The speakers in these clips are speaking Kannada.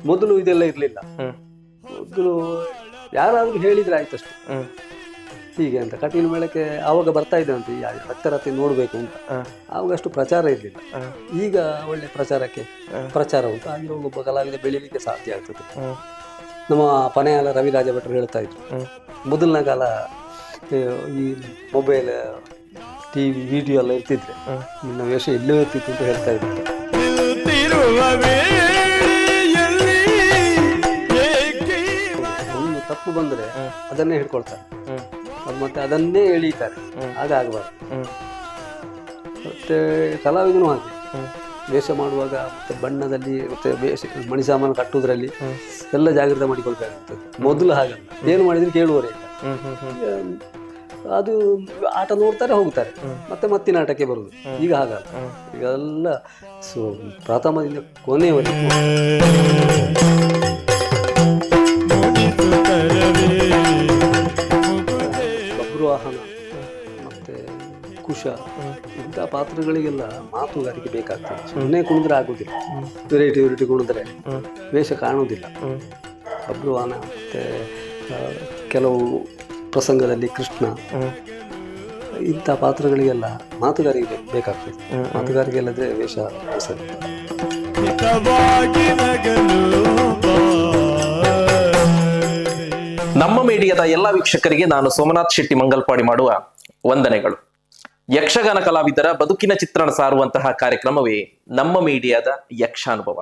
ಮೊದಲು ಇದೆಲ್ಲ ಇರ್ಲಿಲ್ಲ. ಮೊದಲು ಯಾರಾದ್ರೂ ಹೇಳಿದ್ರೆ ಆಯ್ತಷ್ಟು ಹೀಗೆ ಅಂತ. ಕಟೀಲು ಮೇಳಕ್ಕೆ ಆವಾಗ ಬರ್ತಾ ಇದ್ದಂತೆ ಭಕ್ತರತ್ತಿ ನೋಡ್ಬೇಕು ಅಂತ. ಆವಾಗ ಅಷ್ಟು ಪ್ರಚಾರ ಇರಲಿಲ್ಲ. ಈಗ ಒಳ್ಳೆ ಪ್ರಚಾರ ಉಂಟು. ಆಗಿರೋ ಒಬ್ಬ ಕಲಾವಿದ ಬೆಳೀಲಿಕ್ಕೆ ಸಾಧ್ಯ ಆಗ್ತದೆ. ನಮ್ಮ ಪನೆಯಾಲ ರವಿರಾಜ ಭಟ್ರು ಹೇಳ್ತಾ ಇದ್ರು, ಮೊದಲನ ಕಾಲ ಈ ಮೊಬೈಲ್, ಟಿವಿ, ವಿಡಿಯೋ ಎಲ್ಲ ಇರ್ತಿದ್ರೆ ನಿನ್ನ ವೇಷ ಎಲ್ಲೂ ಇರ್ತಿತ್ತು ಅಂತ ಹೇಳ್ತಾ ಇದ್ರು. ಒಂದು ತಪ್ಪು ಬಂದ್ರೆ ಅದನ್ನೇ ಹಿಡ್ಕೊಳ್ತಾರೆ, ಮತ್ತೆ ಅದನ್ನೇ ಎಳೀತಾರೆ. ಹಾಗಾಗಬಾರ್ದು. ಮತ್ತೆ ಕಲಾವಿದನು ಹಾಗೆ ವೇಷ ಮಾಡುವಾಗ ಮತ್ತೆ ಬಣ್ಣದಲ್ಲಿ ಮತ್ತೆ ಮಣಿಸಾಮಾನು ಕಟ್ಟುವುದರಲ್ಲಿ ಎಲ್ಲ ಜಾಗ್ರತೆ ಮಾಡಿಕೊಳ್ಬೇಕಾಗ್ತದೆ. ಮೊದಲು ಹಾಗಲ್ಲ, ಏನು ಮಾಡಿದ್ರೆ ಕೇಳುವವರೇ ಇಲ್ಲ. ಅದು ಆಟ ನೋಡ್ತಾರೆ, ಹೋಗ್ತಾರೆ, ಮತ್ತೆ ಮತ್ತಿನ ಆಟಕ್ಕೆ ಬರುದು. ಈಗ ಹಾಗಲ್ಲ, ಈಗೆಲ್ಲ ಪ್ರಥಮದಿಂದ ಕೊನೆಯವರೆಗೂ ಬಬ್ರುವಾಹನ ಮತ್ತೆ ಕುಶ ಇಂಥ ಪಾತ್ರಗಳಿಗೆಲ್ಲ ಮಾತುಗಾರಿಕೆ ಬೇಕಾಗ್ತದೆ. ಸುಮ್ಮನೆ ಕುಣಿದ್ರೆ ಆಗುದಿಲ್ಲ. ವೆರೈಟಿ ಕುಣಿದ್ರೆ ವೇಷ ಕಾಣುವುದಿಲ್ಲ. ಬಬ್ರುವಾಹನ ಮತ್ತೆ ಕೆಲವು ಪ್ರಸಂಗದಲ್ಲಿ ಕೃಷ್ಣ, ಇಂಥ ಪಾತ್ರಗಳಿಗೆಲ್ಲ ಮಾತುಗಾರಿಕೆ ಬೇಕಾಗ್ತದೆ. ಮಾತುಗಾರಿಕೆ ಇಲ್ಲದ್ರೆ ವೇಷ ಸರಿ. ನಮ್ಮ ಮೀಡಿಯಾದ ಎಲ್ಲ ವೀಕ್ಷಕರಿಗೆ ನಾನು ಸೋಮನಾಥ್ ಶೆಟ್ಟಿ ಮಂಗಲ್ಪಾಡಿ ಮಾಡುವ ವಂದನೆಗಳು. ಯಕ್ಷಗಾನ ಕಲಾವಿದರ ಬದುಕಿನ ಚಿತ್ರಣ ಸಾರುವಂತಹ ಕಾರ್ಯಕ್ರಮವೇ ನಮ್ಮ ಮೀಡಿಯಾದ ಯಕ್ಷಾನುಭವ.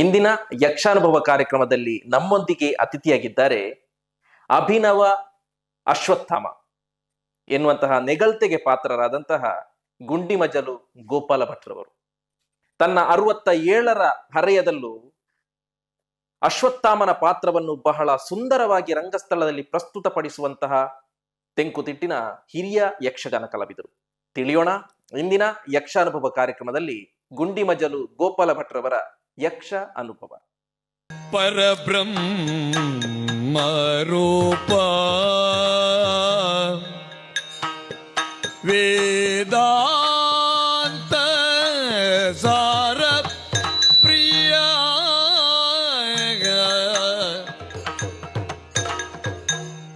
ಇಂದಿನ ಯಕ್ಷಾನುಭವ ಕಾರ್ಯಕ್ರಮದಲ್ಲಿ ನಮ್ಮೊಂದಿಗೆ ಅತಿಥಿಯಾಗಿದ್ದಾರೆ ಅಭಿನವ ಅಶ್ವತ್ಥಾಮ ಎನ್ನುವಂತಹ ನೆಗಲ್ತೆಗೆ ಪಾತ್ರರಾದಂತಹ ಗುಂಡಿಮಜಲು ಗೋಪಾಲ ಭಟ್ರವರು. ತನ್ನ 67ರ ಹರೆಯದಲ್ಲೂ ಅಶ್ವತ್ಥಾಮನ ಪಾತ್ರವನ್ನು ಬಹಳ ಸುಂದರವಾಗಿ ರಂಗಸ್ಥಳದಲ್ಲಿ ಪ್ರಸ್ತುತಪಡಿಸುವಂತಹ ತೆಂಕುತಿಟ್ಟಿನ ಹಿರಿಯ ಯಕ್ಷಗಾನ ಕಲಾವಿದರು. ತಿಳಿಯೋಣ ಇಂದಿನ ಯಕ್ಷಾನುಭವ ಕಾರ್ಯಕ್ರಮದಲ್ಲಿ ಗುಂಡಿಮಜಲು ಗೋಪಾಲ ಭಟ್ರವರ ಯಕ್ಷ ಅನುಭವ. ಪರಬ್ರಹ್ಮ ರೂಪ ವೇದಾಂತ ಸಾರ ಪ್ರಿಯ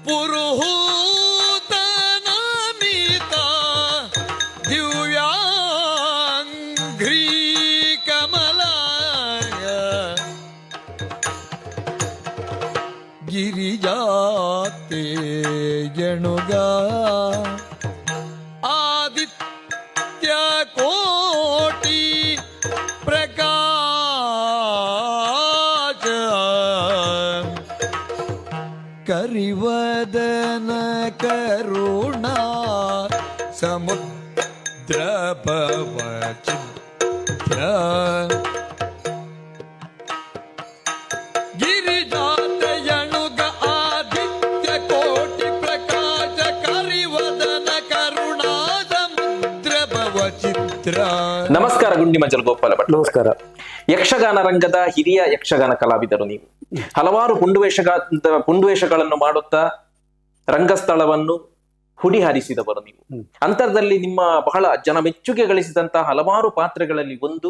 ಪುರುಹೂತ ನಮಿತ ದಿವ್ಯಾಂಘ್ರೀ ಕಮಲ ಗಿರಿಜಾತೆ ಜಣುಗ ಆದಿತ್ಯ ಕೋಟಿ ಪ್ರಕಾಶ ಕರಿವದನ ಕರುಣಾ ಸಮುದ್ರ ಭವ ಚಿತ್ರ ನಮಸ್ಕಾರ ಗುಂಡಿಮಜಲು ಗೋಪಾಲ ಭಟ್. ನಮಸ್ಕಾರ. ಯಕ್ಷಗಾನ ರಂಗದ ಹಿರಿಯ ಯಕ್ಷಗಾನ ಕಲಾವಿದರು ನೀವು. ಹಲವಾರು ಪುಂಡುವೇಷಗಳನ್ನು ಮಾಡುತ್ತಾ ರಂಗಸ್ಥಳವನ್ನು ಹುಡಿಹಾರಿಸಿದವರು ನೀವು. ಅಂತರದಲ್ಲಿ ನಿಮ್ಮ ಬಹಳ ಜನ ಮೆಚ್ಚುಗೆ ಗಳಿಸಿದಂತಹ ಹಲವಾರು ಪಾತ್ರಗಳಲ್ಲಿ ಒಂದು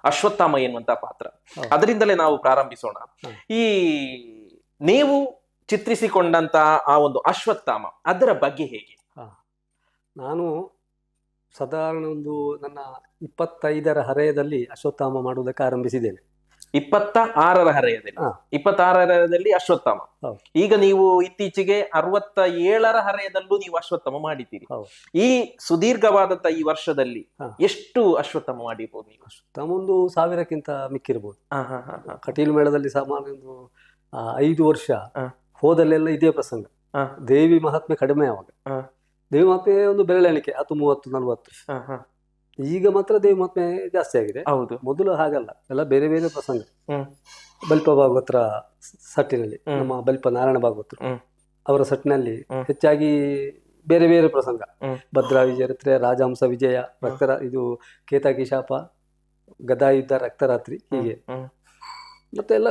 ಅಶ್ವತ್ಥಾಮ ಎನ್ನುವಂತಹ ಪಾತ್ರ. ಅದರಿಂದಲೇ ನಾವು ಪ್ರಾರಂಭಿಸೋಣ. ಈ ನೀವು ಚಿತ್ರಿಸಿಕೊಂಡಂತಹ ಆ ಒಂದು ಅಶ್ವತ್ಥಾಮ, ಅದರ ಬಗ್ಗೆ ಹೇಗೆ? ನಾನು ಸಾಧಾರಣ ಒಂದು ನನ್ನ 25ರ ಹರೆಯದಲ್ಲಿ ಅಶ್ವತ್ಥಾಮ ಮಾಡುವುದಕ್ಕೆ ಆರಂಭಿಸಿದ್ದೇನೆ. 26ರ ಹರೆಯದಲ್ಲಿ 26ರ ಹರೆಯದಲ್ಲಿ ಅಶ್ವತ್ಥಾಮ. ಈಗ ನೀವು ಇತ್ತೀಚೆಗೆ 67ರ ಹರೆಯದಲ್ಲೂ ನೀವು ಅಶ್ವತ್ಥಾಮ ಮಾಡಿದ್ದೀರಿ. ಈ ಸುದೀರ್ಘವಾದಂತ ಈ ವರ್ಷದಲ್ಲಿ ಎಷ್ಟು ಅಶ್ವತ್ಥಾಮ ಮಾಡಿರ್ಬೋದು ನೀವು? ಅಶ್ವತ್ಥಾಮ ಒಂದು 1000ಕ್ಕಿಂತ ಮಿಕ್ಕಿರ್ಬೋದು. ಕಟೀಲು ಮೇಳದಲ್ಲಿ ಸಾಮಾನ್ಯ ಒಂದು 5 ವರ್ಷ ಹೋದಲ್ಲೆಲ್ಲ ಇದೇ ಪ್ರಸಂಗ. ದೇವಿ ಮಹಾತ್ಮೆ ಕಡಿಮೆ ಆವಾಗ. ದೇವಿ ಮಹಾತ್ಮೆ ಒಂದು ಬೆರಳೆಣಿಕೆ 10, 30, 40. ಈಗ ಮಾತ್ರ ದೇವಿ ಮಹಾತ್ಮೆ ಜಾಸ್ತಿ ಆಗಿದೆ. ಹೌದು, ಮೊದಲು ಹಾಗಲ್ಲ, ಎಲ್ಲ ಬೇರೆ ಬೇರೆ ಪ್ರಸಂಗ. ಬಲ್ಪ ಭಾಗವತರ ಸಟ್ಟಿನಲ್ಲಿ, ನಮ್ಮ ಬಲ್ಪ ನಾರಾಯಣ ಭಾಗವತರು ಅವರ ಸಟ್ಟಿನಲ್ಲಿ ಹೆಚ್ಚಾಗಿ ಬೇರೆ ಬೇರೆ ಪ್ರಸಂಗ. ಭದ್ರಾ ವಿಜಯರತ್ರೆ, ರಾಜಹಂಸ ವಿಜಯ, ಇದು ಕೇತಕಿ ಶಾಪ, ಗದಾಯುದ್ಧ, ರಕ್ತರಾತ್ರಿ, ಹೀಗೆ ಮತ್ತೆ ಎಲ್ಲ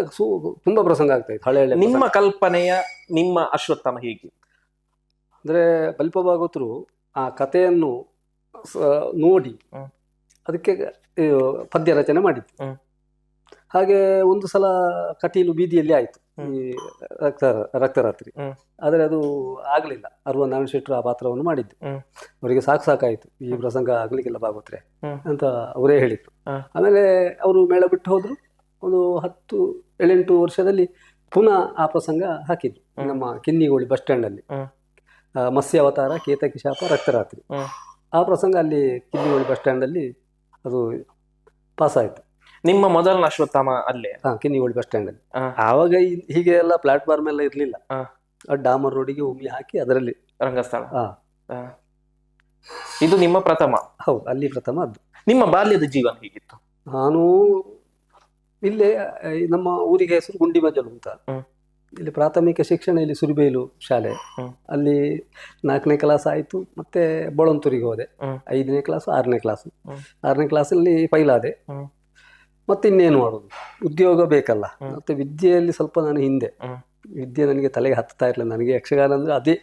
ತುಂಬಾ ಪ್ರಸಂಗ ಆಗ್ತಾ ಇತ್ತು. ಹಳೆ ನಿಮ್ಮ ಕಲ್ಪನೆಯ ನಿಮ್ಮ ಅಶ್ವತ್ಥಾಮ ಹೇಗೆ ಅಂದ್ರೆ, ಬಲ್ಪ ಭಾಗವತರು ಆ ಕಥೆಯನ್ನು ನೋಡಿ ಅದಕ್ಕೆ ಪದ್ಯ ರಚನೆ ಮಾಡಿದ್ರು. ಹಾಗೆ ಒಂದು ಸಲ ಕಟೀಲು ಬೀದಿಯಲ್ಲಿ ಆಯ್ತು ಈ ರಕ್ತರಾತ್ರಿ. ಆದರೆ ಅದು ಆಗ್ಲಿಲ್ಲ. ಅರುಣ ನಾರಾಯಣ ಶೆಟ್ಟರು ಆ ಪಾತ್ರವನ್ನು ಮಾಡಿದ್ದು. ಅವರಿಗೆ ಸಾಕಾಯ್ತು, ಈ ಪ್ರಸಂಗ ಆಗ್ಲಿಕ್ಕಿಲ್ಲ ಭಾಗವತ್ರೆ ಅಂತ ಅವರೇ ಹೇಳಿದ್ರು. ಆಮೇಲೆ ಅವರು ಮೇಳ ಬಿಟ್ಟು ಹೋದ್ರು. ಒಂದು 10-8 ವರ್ಷದಲ್ಲಿ ಪುನಃ ಆ ಪ್ರಸಂಗ ಹಾಕಿದ್ರು ನಮ್ಮ ಕಿನ್ನಿಗೋಳಿ ಬಸ್ ಸ್ಟ್ಯಾಂಡ್ ಅಲ್ಲಿ. ಮತ್ಸ್ಯ ಅವತಾರ, ಕೇತಕಿ ಶಾಪ, ರಕ್ತರಾತ್ರಿ. ಆ ಪ್ರಸಂಗ ಅಲ್ಲಿ ಕಿನ್ನಿಗೋಳಿ ಬಸ್ ಸ್ಟ್ಯಾಂಡ್ ಅಲ್ಲಿ ಅದು ಪಾಸ್ ಆಯ್ತು. ನಿಮ್ಮ ಮೊದಲನ ಅಶ್ವತ್ಥಾಮ ಅಲ್ಲೇ? ಕಿನ್ನಿಗೋಳಿ ಬಸ್ ಸ್ಟ್ಯಾಂಡ್ ಅಲ್ಲಿ. ಆವಾಗ ಹೀಗೆ ಎಲ್ಲ ಪ್ಲಾಟ್ಫಾರ್ಮ್ ಎಲ್ಲ ಇರ್ಲಿಲ್ಲ. ಡಾಮರ್ ರೋಡಿಗೆ ಉಮ್ಮಿ ಹಾಕಿ ಅದರಲ್ಲಿ ರಂಗಸ್ಥಳ. ಇದು ನಿಮ್ಮ ಪ್ರಥಮ? ಹೌದು, ಅಲ್ಲಿ ಪ್ರಥಮ. ಅದು ನಿಮ್ಮ ಬಾಲ್ಯದ ಜೀವನ ಹೇಗಿತ್ತು? ನಾನು ಇಲ್ಲೇ ನಮ್ಮ ಊರಿಗೆ ಹೆಸರು ಗುಂಡಿಮಜಲು ಅಂತ. ಇಲ್ಲಿ ಪ್ರಾಥಮಿಕ ಶಿಕ್ಷಣ ಇಲ್ಲಿ ಸುರಿಬೇಲು ಶಾಲೆ. ಅಲ್ಲಿ 4ನೇ ಕ್ಲಾಸ್ ಆಯ್ತು. ಮತ್ತೆ ಬೊಳಂತೂರಿಗೆ ಹೋದೆ. 5ನೇ ಕ್ಲಾಸು 6ನೇ ಕ್ಲಾಸು. 6ನೇ ಕ್ಲಾಸಲ್ಲಿ ಫೈಲಾದೆ. ಮತ್ತೆ ಇನ್ನೇನು ಮಾಡೋದು, ಉದ್ಯೋಗ ಬೇಕಲ್ಲ. ಮತ್ತೆ ವಿದ್ಯೆಯಲ್ಲಿ ಸ್ವಲ್ಪ ನಾನು ಹಿಂದೆ. ವಿದ್ಯೆ ನನಗೆ ತಲೆಗೆ ಹತ್ತಾ ಇರಲಿಲ್ಲ. ನನಗೆ ಯಕ್ಷಗಾನ ಅಂದ್ರೆ ಅದೇ.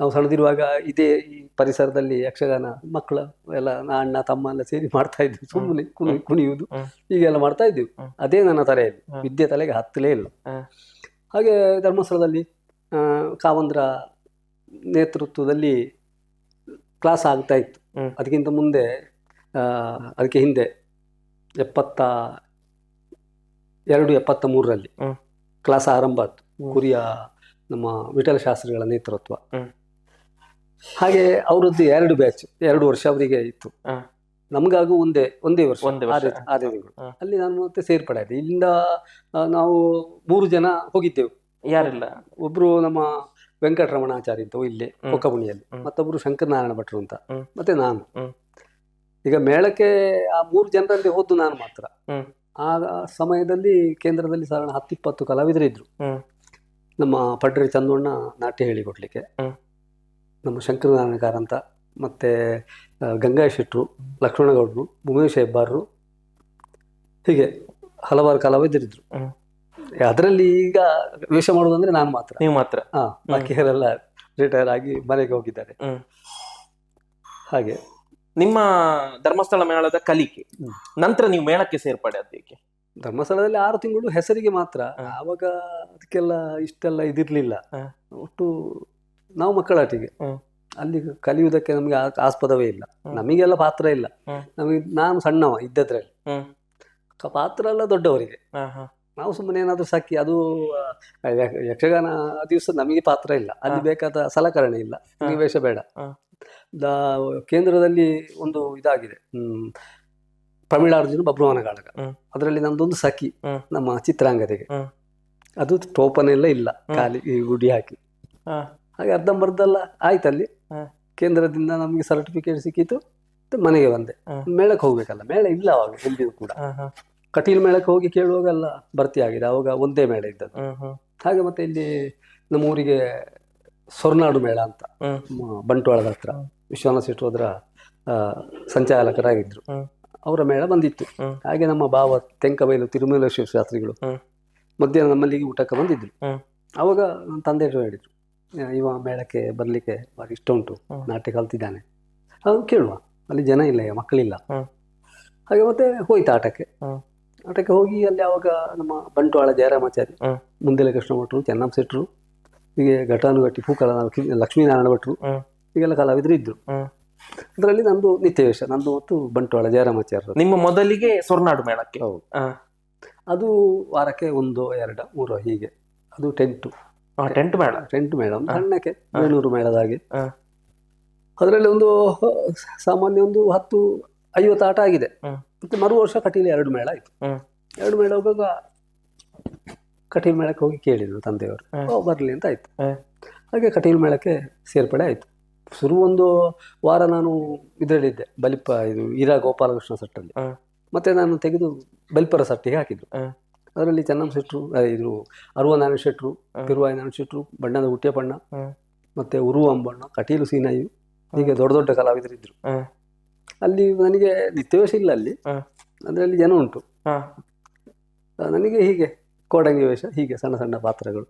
ನಾವು ಸಣ್ಣದಿರುವಾಗ ಇದೇ ಈ ಪರಿಸರದಲ್ಲಿ ಯಕ್ಷಗಾನ ಮಕ್ಕಳು ಎಲ್ಲ ಅಣ್ಣ ತಮ್ಮ ಎಲ್ಲ ಸೇರಿ ಮಾಡ್ತಾ ಇದ್ವಿ. ಸುಮ್ಮನೆ ಕುಣಿಯುವುದು ಹೀಗೆಲ್ಲ ಮಾಡ್ತಾ ಇದ್ದೀವಿ. ಅದೇ ನನ್ನ ತಲೆಯಲ್ಲಿ. ವಿದ್ಯೆ ತಲೆಗೆ ಹತ್ತಲೇ ಇಲ್ಲ. ಹಾಗೆ ಧರ್ಮಸ್ಥಳದಲ್ಲಿ ಕಾವಂದ್ರ ನೇತೃತ್ವದಲ್ಲಿ ಕ್ಲಾಸ್ ಆಗ್ತಾ ಇತ್ತು. ಅದಕ್ಕಿಂತ ಮುಂದೆ ಅದಕ್ಕೆ ಹಿಂದೆ 72-73ರಲ್ಲಿ ಕ್ಲಾಸ್ ಆರಂಭ ಆಯ್ತು. ಕುರಿಯ ನಮ್ಮ ವಿಠಲ ಶಾಸ್ತ್ರಿಗಳ ನೇತೃತ್ವ. ಹಾಗೆ ಅವರದ್ದು 2 ಬ್ಯಾಚ್, 2 ವರ್ಷ ಅವರಿಗೆ ಇತ್ತು. ನಮಗಾಗೂ ಒಂದೇ ವರ್ಷ 6 ತಿಂಗಳು. ಅಲ್ಲಿ ನಾನು ಮತ್ತೆ ಸೇರ್ಪಡೆ ಆದೆ. ಇಲ್ಲಿಂದ ನಾವು 3 ಜನ ಹೋಗಿದ್ದೆವು. ಯಾರೆಲ್ಲ? ಒಬ್ರು ನಮ್ಮ ವೆಂಕಟರಮಣಾಚಾರ್ಯ ಅಂತ ಇಲ್ಲೇ ಕೊಕ್ಕಬುಣಿಯಲ್ಲಿ, ಮತ್ತೊಬ್ರು ಶಂಕರನಾರಾಯಣ ಭಟ್ರು ಅಂತ, ಮತ್ತೆ ನಾನು. ಈಗ ಮೇಳಕ್ಕೆ ಆ 3 ಜನರಲ್ಲಿ ಹೋದ್ದು ನಾನು ಮಾತ್ರ. ಆ ಸಮಯದಲ್ಲಿ ಕೇಂದ್ರದಲ್ಲಿ ಸಾಧಾರಣ 10-20 ಕಲಾವಿದರಿದ್ರು. ನಮ್ಮ ಪಡ್ರೆ ಚಂದಣ್ಣ ನಾಟ್ಯ ಹೇಳಿಕೊಡ್ಲಿಕ್ಕೆ, ನಮ್ಮ ಶಂಕರನಾರಾಯಣಕಾರ ಅಂತ, ಮತ್ತೆ ಗಂಗಾಯ ಶೆಟ್ರು, ಲಕ್ಷ್ಮಣಗೌಡರು, ಉಮೇಶ ಹೆಬ್ಬಾರರು, ಹೀಗೆ ಹಲವಾರು ಕಲಾವಿದರಿದ್ರು. ಅದರಲ್ಲಿ ಈಗ ವೇಷ ಮಾಡೋದಂದ್ರೆ ನಾನು ಮಾತ್ರ. ನೀವು ಮಾತ್ರ? ಬಾಕಿಯವರೆಲ್ಲ ರಿಟೈರ್ ಆಗಿ ಮನೆಗೆ ಹೋಗಿದ್ದಾರೆ. ಹಾಗೆ ನಿಮ್ಮ ಧರ್ಮಸ್ಥಳ ಮೇಳದ ಕಲಿಕೆ ನಂತರ ನೀವು ಮೇಳಕ್ಕೆ ಸೇರ್ಪಡೆ ಅದಕ್ಕೆ? ಧರ್ಮಸ್ಥಳದಲ್ಲಿ 6 ತಿಂಗಳು ಹೆಸರಿಗೆ ಮಾತ್ರ. ಆವಾಗ ಅದಕ್ಕೆಲ್ಲ ಇಷ್ಟೆಲ್ಲ ಇದಿರ್ಲಿಲ್ಲ. ಒಟ್ಟು ನಾವು ಮಕ್ಕಳಾಟಿಗೆ ಅಲ್ಲಿ ಕಲಿಯುವುದಕ್ಕೆ ನಮ್ಗೆ ಆಸ್ಪದವೇ ಇಲ್ಲ. ನಮಗೆಲ್ಲ ಪಾತ್ರ ಇಲ್ಲ. ನಾನು ಸಣ್ಣವ ಇದ್ದದ್ರಲ್ಲಿ. ಪಾತ್ರ ಎಲ್ಲ ದೊಡ್ಡವರಿಗೆ. ನಾವು ಸುಮ್ಮನೆ ಏನಾದ್ರು ಸಾಕಿ. ಅದು ಯಕ್ಷಗಾನ ದಿವಸ ನಮಗೆ ಪಾತ್ರ ಇಲ್ಲ. ಅಲ್ಲಿ ಬೇಕಾದ ಸಲಕರಣೆ ಇಲ್ಲ. ವೇಷ ಬೇಡ. ಕೇಂದ್ರದಲ್ಲಿ ಒಂದು ಇದಾಗಿದೆ, ಪ್ರಮೀಳಾರ್ಜುನ ಬಬ್ರುವನ ಕಾಳಗ. ಅದರಲ್ಲಿ ನಮ್ದೊಂದು ಸಖಿ ನಮ್ಮ ಚಿತ್ರಾಂಗದೆಗೆ. ಅದು ಟೋಪನೆಲ್ಲ ಇಲ್ಲ, ಖಾಲಿ ಈ ಗುಡಿ ಹಾಕಿ. ಹಾಗೆ ಅರ್ಧಂಬರ್ಧೆಲ್ಲ ಆಯ್ತಲ್ಲಿ. ಕೇಂದ್ರದಿಂದ ನಮ್ಗೆ ಸರ್ಟಿಫಿಕೇಟ್ ಸಿಕ್ಕಿತು. ಮನೆಗೆ ಬಂದೆ. ಮೇಳಕ್ಕೆ ಹೋಗ್ಬೇಕಲ್ಲ, ಮೇಳ ಇಲ್ಲ ಅವಾಗ ಎಲ್ಲಿಯೂ ಕೂಡ. ಕಟೀಲ್ ಮೇಳಕ್ಕೆ ಹೋಗಿ ಕೇಳುವಾಗೆಲ್ಲ ಭರ್ತಿ ಆಗಿದೆ. ಅವಾಗ ಒಂದೇ ಮೇಳ ಇದ್ದದ್ದು. ಹಾಗೆ ಮತ್ತೆ ಇಲ್ಲಿ ನಮ್ಮ ಊರಿಗೆ ಸೊರನಾಡು ಮೇಳ ಅಂತ ಬಂಟ್ವಾಳದ ಹತ್ರ ವಿಶ್ವನಾಥ ಶೆಟ್ರು ಅದರ ಸಂಚಾಲಕರಾಗಿದ್ರು. ಅವರ ಮೇಳ ಬಂದಿತ್ತು. ಹಾಗೆ ನಮ್ಮ ಭಾವ ತೆಂಕಬೈಲು ತಿರುಮಲೇಶ್ವರ ಶಾಸ್ತ್ರಿಗಳು ಮಧ್ಯಾಹ್ನ ನಮ್ಮಲ್ಲಿಗೆ ಊಟಕ್ಕೆ ಬಂದಿದ್ರು. ಅವಾಗ ನನ್ನ ತಂದೆ ಹೇಳಿದ್ರು, ಇವ ಮೇಳಕ್ಕೆ ಬರ್ಲಿಕ್ಕೆ ಭಾರಿ ಇಷ್ಟ ಉಂಟು, ನಾಟ್ಯ ಕಲ್ತಿದ್ದಾನೆ, ಅದು ಕೇಳುವ. ಅಲ್ಲಿ ಜನ ಇಲ್ಲ, ಮಕ್ಕಳಿಲ್ಲ. ಹಾಗೆ ಮತ್ತೆ ಹೋಯ್ತು ಆಟಕ್ಕೆ ಹೋಗಿ ಅಲ್ಲಿ ಅವಾಗ ನಮ್ಮ ಬಂಟ್ವಾಳ ಜಯರಾಮಾಚಾರ್ಯ, ಮುಂದೆಲೆ ಕೃಷ್ಣ ಭಟ್ರು, ಚೆನ್ನಮ್ಮ ಶೆಟ್ರು, ಹೀಗೆ ಘಟಾನುಘಟಿ ಪೂಕಲ ಲಕ್ಷ್ಮೀನಾರಾಯಣ ಭಟ್ರು, ಹೀಗೆಲ್ಲ ಕಲಾವಿದರು ಇದ್ರು. ಅದರಲ್ಲಿ ನಂದು ನಿತ್ಯ ವೇಷ, ನಂದು ಮತ್ತು ಬಂಟ್ವಾಳ ಜಯರಾಮಾಚಾರ್ಯ. ನಿಮ್ಮ ಮೊದಲಿಗೆ ಸೊರನಾಡು ಮೇಳಕ್ಕೆ? ಹೌದು. ಅದು ವಾರಕ್ಕೆ 1, 2, 3 ಹೀಗೆ. ಅದು ಟೆಂಟ್ ಮೇಳ ಒಂದು ಸಣ್ಣಕ್ಕೆ 700 ಮೇಳದ ಹಾಗೆ. ಅದರಲ್ಲಿ ಒಂದು ಸಾಮಾನ್ಯ ಒಂದು 10-50 ಆಟ ಆಗಿದೆ. ಮತ್ತೆ ಮರು ವರ್ಷ ಕಟೀಲು 2 ಮೇಳ ಆಯ್ತು. 2 ಮೇಳ ಹೋಗುವಾಗ ಕಟೀಲು ಮೇಳಕ್ಕೆ ಹೋಗಿ ಕೇಳಿದ್ರು ತಂದೆಯವರು, ಬರ್ಲಿ ಅಂತ ಆಯ್ತು. ಹಾಗೆ ಕಟೀಲು ಮೇಳಕ್ಕೆ ಸೇರ್ಪಡೆ ಆಯ್ತು. ಶುರು ಒಂದು ವಾರ ನಾನು ಇದರಲ್ಲಿದ್ದೆ, ಬಲಿಪ ಇದು ಈರಾ ಗೋಪಾಲಕೃಷ್ಣ ಸಟ್ಟಲ್ಲಿ. ಮತ್ತೆ ನಾನು ತೆಗೆದು ಬಲಿಪರ ಸಟ್ಟಿಗೆ ಹಾಕಿದ್ರು. ಅದರಲ್ಲಿ ಚೆನ್ನಮ್ಮ ಶೆಟ್ರು, ಇದು ಅರುವ ನಾರಾಯಣ ಶೆಟ್ರು, ಪಿರುವಾಯಿ ನಾರಾಯಣ ಶೆಟ್ರು, ಬಣ್ಣದ ಹುಟ್ಟಿಯಪ್ಪಣ್ಣ, ಮತ್ತೆ ಉರು ಅಂಬಣ್ಣ, ಕಟೀಲು ಸೀನಾಯಿ, ಹೀಗೆ ದೊಡ್ಡ ದೊಡ್ಡ ಕಲಾವಿದರಿದ್ರು. ಅಲ್ಲಿ ನನಗೆ ನಿತ್ಯವೇಷ ಇಲ್ಲ ಅಲ್ಲಿ, ಅದರಲ್ಲಿ ಜನ ಉಂಟು. ನನಗೆ ಹೀಗೆ ಕೋಡಂಗಿ ವೇಷ, ಹೀಗೆ ಸಣ್ಣ ಸಣ್ಣ ಪಾತ್ರಗಳು.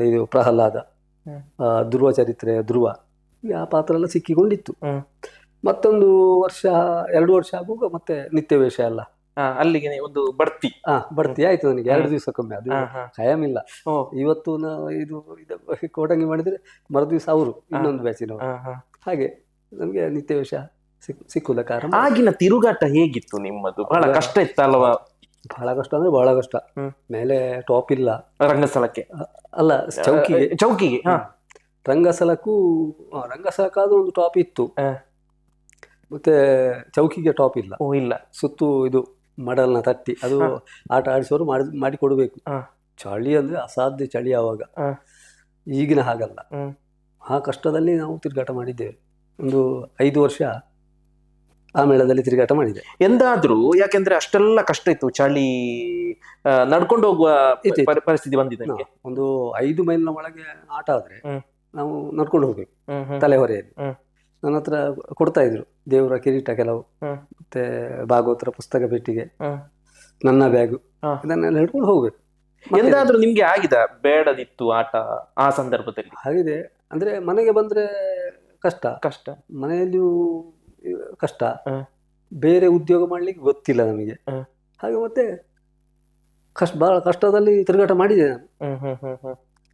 ಇದು ಪ್ರಹ್ಲಾದ, ಧ್ರುವ ಚರಿತ್ರೆ ಧ್ರುವ, ಆ ಪಾತ್ರ ಎಲ್ಲ ಸಿಕ್ಕಿಕೊಂಡಿತ್ತು. ಮತ್ತೊಂದು ವರ್ಷ 2 ವರ್ಷ ಆಗುವಾಗ ಮತ್ತೆ ನಿತ್ಯ ವೇಷ ಎಲ್ಲ ಅಲ್ಲಿಗೆ ಒಂದು ಬಡ್ತಿ. ಬಡ್ತಿ ಆಯ್ತು ನನಗೆ 2 ದಿವಸಕ್ಕೊಮ್ಮೆ. ಅದು ಖಾಯಂ ಇಲ್ಲ. ಇವತ್ತು ಇದು ಕೋಟಂಗಿ ಮಾಡಿದ್ರೆ ಮರುದಿವಸ ಅವರು ಇನ್ನೊಂದು ಬ್ಯಾಚಿನವರು. ಹಾಗೆ ನಮ್ಗೆ ನಿತ್ಯ ವೇಷ ಸಿಕ್ಕುದ ಕಾರಣ. ಆಗಿನ ತಿರುಗಾಟ ಹೇಗಿತ್ತು ನಿಮ್ಮದು? ಬಹಳ ಕಷ್ಟ ಇತ್ತಲ್ವಾ? ಬಹಳ ಕಷ್ಟ ಅಂದ್ರೆ ಬಹಳ ಕಷ್ಟ. ಮೇಲೆ ಟಾಪ್ ಇಲ್ಲ ರಂಗಸ್ಥಳಕ್ಕೆ, ಅಲ್ಲ ಚೌಕಿಗೆ. ಚೌಕಿಗೆ ರಂಗಸ್ಥಳಕ್ಕಾದ್ರೂ ಒಂದು ಟಾಪ್ ಇತ್ತು, ಮತ್ತೆ ಚೌಕಿಗೆ ಟಾಪ್ ಇಲ್ಲ. ಇಲ್ಲ, ಸುತ್ತು ಇದು ಮಡಲ್ನ ತಟ್ಟಿ ಅದು ಆಟ ಆಡಿಸೋರು ಮಾಡಿ ಕೊಡಬೇಕು. ಚಳಿ ಅಂದ್ರೆ ಅಸಾಧ್ಯ ಚಳಿ ಆವಾಗ, ಈಗಿನ ಹಾಗಲ್ಲ. ಆ ಕಷ್ಟದಲ್ಲಿ ನಾವು ತಿರುಗಾಟ ಮಾಡಿದ್ದೇವೆ. ಒಂದು 5 ವರ್ಷ ಆ ಮೇಳದಲ್ಲಿ ತಿರುಗಾಟ ಮಾಡಿದೆ. ಎಂದಾದ್ರೂ, ಯಾಕೆಂದ್ರೆ ಅಷ್ಟೆಲ್ಲ ಕಷ್ಟ ಇತ್ತು, ಚಳಿ, ನಡ್ಕೊಂಡು ಹೋಗುವ ಪರಿಸ್ಥಿತಿ ಬಂದಿದೆ. ಒಂದು 5 ಮೈಲಿನ ಒಳಗೆ ಆಟ ಆದ್ರೆ ನಾವು ನಡ್ಕೊಂಡು ಹೋಗ್ಬೇಕು ತಲೆಹೊರೆಯಲ್ಲಿ. ನನ್ನ ಹತ್ರ ಕೊಡ್ತಾ ಇದ್ರು ದೇವರ ಕಿರೀಟ ಕೆಲವು, ಮತ್ತೆ ಭಾಗವತರ ಪುಸ್ತಕ ಪೆಟ್ಟಿಗೆ, ನನ್ನ ಬ್ಯಾಗು, ಇದನ್ನೆಲ್ಲ ಹಿಡ್ಕೊಂಡು ಹೋಗ್ಬೇಕು. ಎಂದಾದ್ರೂ ನಿಮ್ಗೆ ಆಗಿದೆ ಬೇಡದಿತ್ತು ಆಟ ಆ ಸಂದರ್ಭದಲ್ಲಿ? ಆಗಿದೆ ಅಂದ್ರೆ ಮನೆಗೆ ಬಂದ್ರೆ ಕಷ್ಟ, ಮನೆಯಲ್ಲಿಯೂ ಕಷ್ಟ, ಬೇರೆ ಉದ್ಯೋಗ ಮಾಡ್ಲಿಕ್ಕೆ ಗೊತ್ತಿಲ್ಲ ನಮಗೆ. ಹಾಗೆ ಮತ್ತೆ ಬಹಳ ಕಷ್ಟದಲ್ಲಿ ತಿರುಗಾಟ ಮಾಡಿದೆ ನಾನು.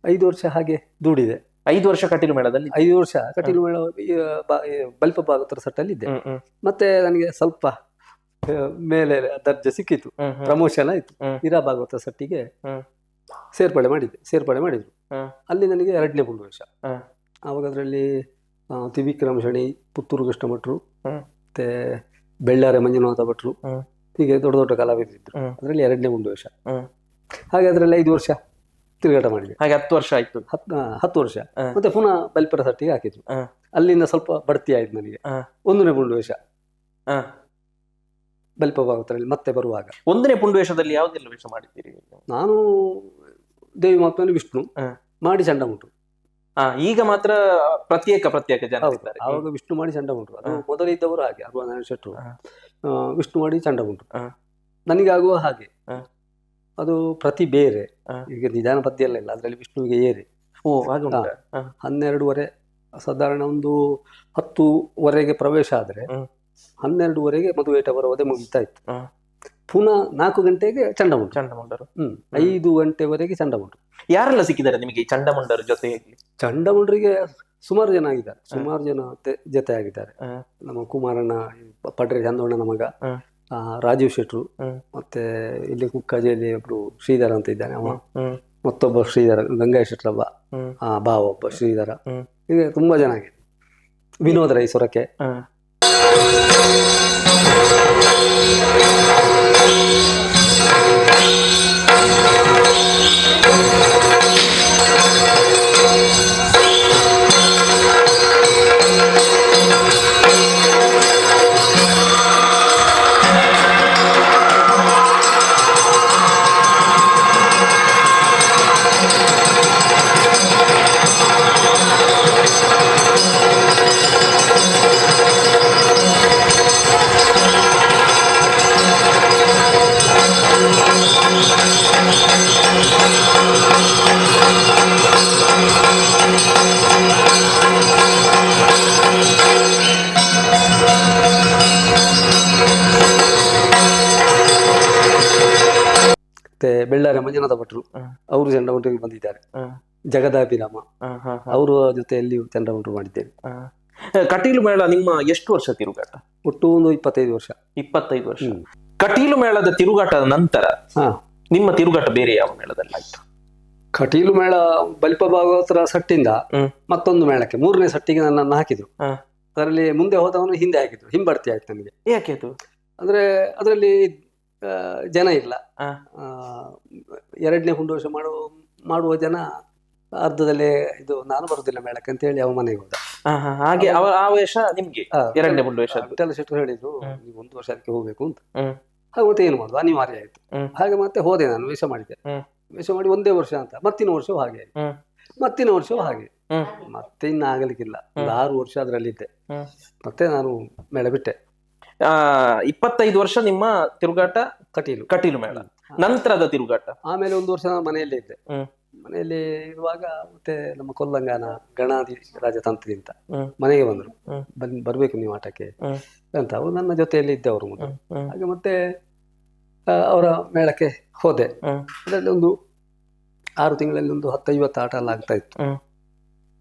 5 ವರ್ಷ ಹಾಗೆ ದುಡಿದೆ. 5 ವರ್ಷ ಕಟೀಲು ಮೇಳದಲ್ಲಿ? 5 ವರ್ಷ ಕಟೀಲು ಮೇಳ ಬಲ್ಪ ಭಾಗವತರ ಸಟ್ಟಲ್ಲಿ ಇದ್ದೆ. ಮತ್ತೆ ನನಗೆ ಸ್ವಲ್ಪ ಮೇಲೆ ದರ್ಜೆ ಸಿಕ್ಕಿತು, ಪ್ರಮೋಷನ್ ಆಯ್ತು. ಹಿರಾ ಭಾಗವತ ಸಟ್ಟಿಗೆ ಸೇರ್ಪಡೆ ಮಾಡಿದ್ರು. ಅಲ್ಲಿ ನನಗೆ 2ನೇ ಪುಂಡುವೇಷ. ಆವಾಗ ಅದರಲ್ಲಿ ತ್ರಿವಿಕ್ರಮ ಶಣಿ, ಪುತ್ತೂರು ಕೃಷ್ಣ ಭಟ್ರು, ಮತ್ತೆ ಬೆಳ್ಳಾರೆ ಮಂಜುನಾಥ ಭಟ್ರು, ಹೀಗೆ ದೊಡ್ಡ ದೊಡ್ಡ ಕಲಾವಿದರಿದ್ರು. ಅದರಲ್ಲಿ 2ನೇ ಪುಂಡುವೇಷ. ಹಾಗೆ ಅದರಲ್ಲಿ 5 ವರ್ಷ ತಿರುಗಾಟ ಮಾಡಿದೆ. ಹಾಗೆ 10 ವರ್ಷ ಆಯ್ತು. 10 ವರ್ಷ. ಮತ್ತೆ ಪುನಃ ಬಲ್ಪರ ಸಟ್ಟಿಗೆ ಹಾಕಿದ್ರು. ಅಲ್ಲಿಂದ ಸ್ವಲ್ಪ ಬಡ್ತಿ ಆಯ್ತು ನನಗೆ. 1ನೇ ಪುಂಡುವೇಷ ಬಲ್ಪ ಭಾಗವತರಲ್ಲಿ ಮತ್ತೆ ಬರುವಾಗ. 1ನೇ ಪುಂಡುವೇಷದಲ್ಲಿ ಯಾವುದೆಲ್ಲ ವೇಷ ಮಾಡಿದ್ದೀರಿ? ನಾನು ದೇವಿ ಮಾತಲ್ಲಿ ವಿಷ್ಣು ಮಾಡಿ ಚಂಡಮುಂಟು. ಈಗ ಮಾತ್ರ ಪ್ರತ್ಯೇಕ ಜನ ಇದ್ದಾರೆ. ಆವಾಗ ವಿಷ್ಣು ಮಾಡಿ ಚಂಡಮುಂಟು, ಅದು ಮೊದಲಿದ್ದವರು ಹಾಗೆ ಅರುಣಾರಾಯಣ ಶೆಟ್ರು ವಿಷ್ಣು ಮಾಡಿ ಚಂಡಮುಂಟು. ನನಗಾಗುವ ಹಾಗೆ ಅದು ಪ್ರತಿ ಬೇರೆ. ಈಗ ನಿಧಾನ ಪದ್ಯ ಎಲ್ಲ ಇಲ್ಲ, ಅದರಲ್ಲಿ ವಿಷ್ಣುವಿಗೆ ಏರೆ. 12:30 ಸಾಧಾರಣ ಒಂದು 10:00 ಪ್ರವೇಶ ಆದ್ರೆ 12:30 ಮದುವೇಟ ಬರೋದೇ ಮುಗಿತಾ ಇತ್ತು. ಪುನಃ 4 ಗಂಟೆಗೆ ಚಂಡಮುಂಡರು. 5 ಗಂಟೆವರೆಗೆ ಚಂಡಮುಂಡು. ಯಾರೆಲ್ಲ ಸಿಕ್ಕಿದ್ದಾರೆ ನಿಮಗೆ ಚಂಡಮುಂಡರ ಜೊತೆ? ಚಂಡಮುಂಡರಿಗೆ ಸುಮಾರು ಜನ ಆಗಿದ್ದಾರೆ, ಸುಮಾರು ಜನ ಜೊತೆ ಆಗಿದ್ದಾರೆ. ನಮ್ಮ ಕುಮಾರಣ್ಣ, ಪಡ್ರೆ ಚಂದಣ್ಣನ ಮಗ ರಾಜೀವ್ ಶೆಟ್ರು, ಮತ್ತೆ ಇಲ್ಲಿ ಕುಕ್ಕಜೆಯಲ್ಲಿ ಒಬ್ರು ಶ್ರೀಧರ ಅಂತ ಇದ್ದಾನೆ, ಅವ ಮತ್ತೊಬ್ಬ ಶ್ರೀಧರ, ಗಂಗಾ ಶೆಟ್ರಬ್ಬ ಭಾವ ಒಬ್ಬ ಶ್ರೀಧರ, ಹೀಗೆ ತುಂಬಾ ಜನ ಆಗಿದೆ. ವಿನೋದ್ ರೈ ಸೊರಕೆ. ಮತ್ತೆ ಬೆಳ್ಳಾರೆ ಮಂಜುನಾಥ ಭಟ್ರು ಅವರು ಚಂಡಮುಂಡಿಗೆ ಬಂದಿದ್ದಾರೆ. ಜಗದಾಭಿರಾಮ ಅವರ ಜೊತೆಯಲ್ಲಿ ಚಂಡಮುಂಡು ಮಾಡಿದ್ದೇನೆ. ಕಟೀಲು ಮೇಳ ನಿಮ್ಮ ಎಷ್ಟು ವರ್ಷ ತಿರುಗಾಟ? ಒಟ್ಟು ಒಂದು 25 ವರ್ಷ. 25 ವರ್ಷ. ಕಟೀಲು ಮೇಳದ ತಿರುಗಾಟದ ನಂತರ ನಿಮ್ಮ ತಿರುಗಾಟ ಬೇರೆ ಯಾವ ಮೇಳದಲ್ಲಿ ಆಯ್ತು? ಕಟೀಲು ಮೇಳ ಬಲಿಪ ಭಾಗವತರ ಸಟ್ಟಿಂದ ಮತ್ತೊಂದು ಮೇಳಕ್ಕೆ 3ನೇ ಸಟ್ಟಿಗೆ ನನ್ನನ್ನು ಹಾಕಿದ್ರು. ಅದರಲ್ಲಿ ಮುಂದೆ ಹೋದವನು ಹಿಂದೆ ಹಾಕಿದ್ರು. ಹಿಂಬಡ್ತಿ ಆಯ್ತು ನನಗೆ. ಯಾಕೆ ಅದು? ಅಂದ್ರೆ ಅದರಲ್ಲಿ ಜನ ಇಲ್ಲ. 2ನೇ ಹುಂಡುವೇಷ ಮಾಡುವ ಜನ ಅರ್ಧದಲ್ಲೇ ಇದು ನಾನು ಬರುದಿಲ್ಲ ಮೇಳಕ್ಕೆ ಅಂತ ಹೇಳಿ ಅವ ಮನೆಗೆ ಹೋದ. ಹಾಗೆ ಆ ವೇಷ ನಿಮ್ಗೆ 2ನೇ ಹುಂಡುವೇಷ ಶೆಟ್ರು ಹೇಳಿದ್ರು, ನೀವು 1 ವರ್ಷ ಅದಕ್ಕೆ ಹೋಗ್ಬೇಕು ಅಂತ. ಹಾಗೆ ಮತ್ತೆ ಏನು ಮಾಡುದು, ಅನಿವಾರ್ಯ ಆಯ್ತು. ಹಾಗೆ ಮತ್ತೆ ಹೋದೆ, ನಾನು ವೇಷ ಮಾಡಿದೆ. ವೇಷ ಮಾಡಿ 1 ವರ್ಷ ಅಂತ, ಮತ್ತಿನ ವರ್ಷವೂ ಹಾಗೆ, ಮತ್ತಿನ ವರ್ಷವೂ ಹಾಗೆ, ಮತ್ತೆ ಇನ್ನು ಆಗಲಿಕ್ಕಿಲ್ಲ. ಒಂದು 6 ವರ್ಷ ಅದರಲ್ಲಿದ್ದೆ. ಮತ್ತೆ ನಾನು ಮೇಳ ಬಿಟ್ಟೆ. 25 ವರ್ಷ ನಿಮ್ಮ ತಿರುಗಾಟ ಕಟೀಲು ಮೇಳ. ನಂತರದ ತಿರುಗಾಟ ಆಮೇಲೆ 1 ವರ್ಷ ನಾನು ಮನೆಯಲ್ಲೇ ಇದ್ದೆ. ಮನೆಯಲ್ಲಿ ಇರುವಾಗ ಮತ್ತೆ ನಮ್ಮ ಕೊಲ್ಲಂಗಾನ ಗಣಾದಿ ರಾಜತಂತ್ರಿ ಅಂತ ಮನೆಗೆ ಬಂದ್ರು. ಬರ್ಬೇಕು ನೀವು ಆಟಕ್ಕೆ ಅಂತ. ಅವ್ರು ನನ್ನ ಜೊತೆಯಲ್ಲಿ ಇದ್ದೆ ಅವರು ಮೊದಲು. ಹಾಗೆ ಮತ್ತೆ ಅವರ ಮೇಳಕ್ಕೆ ಹೋದೆ. ಹ್ಮ್. ಅದರಲ್ಲಿ ಒಂದು 6 ತಿಂಗಳಲ್ಲಿ ಒಂದು 10-50 ಆಟ ಎಲ್ಲ ಆಗ್ತಾ ಇತ್ತು. ಹ್ಮ್.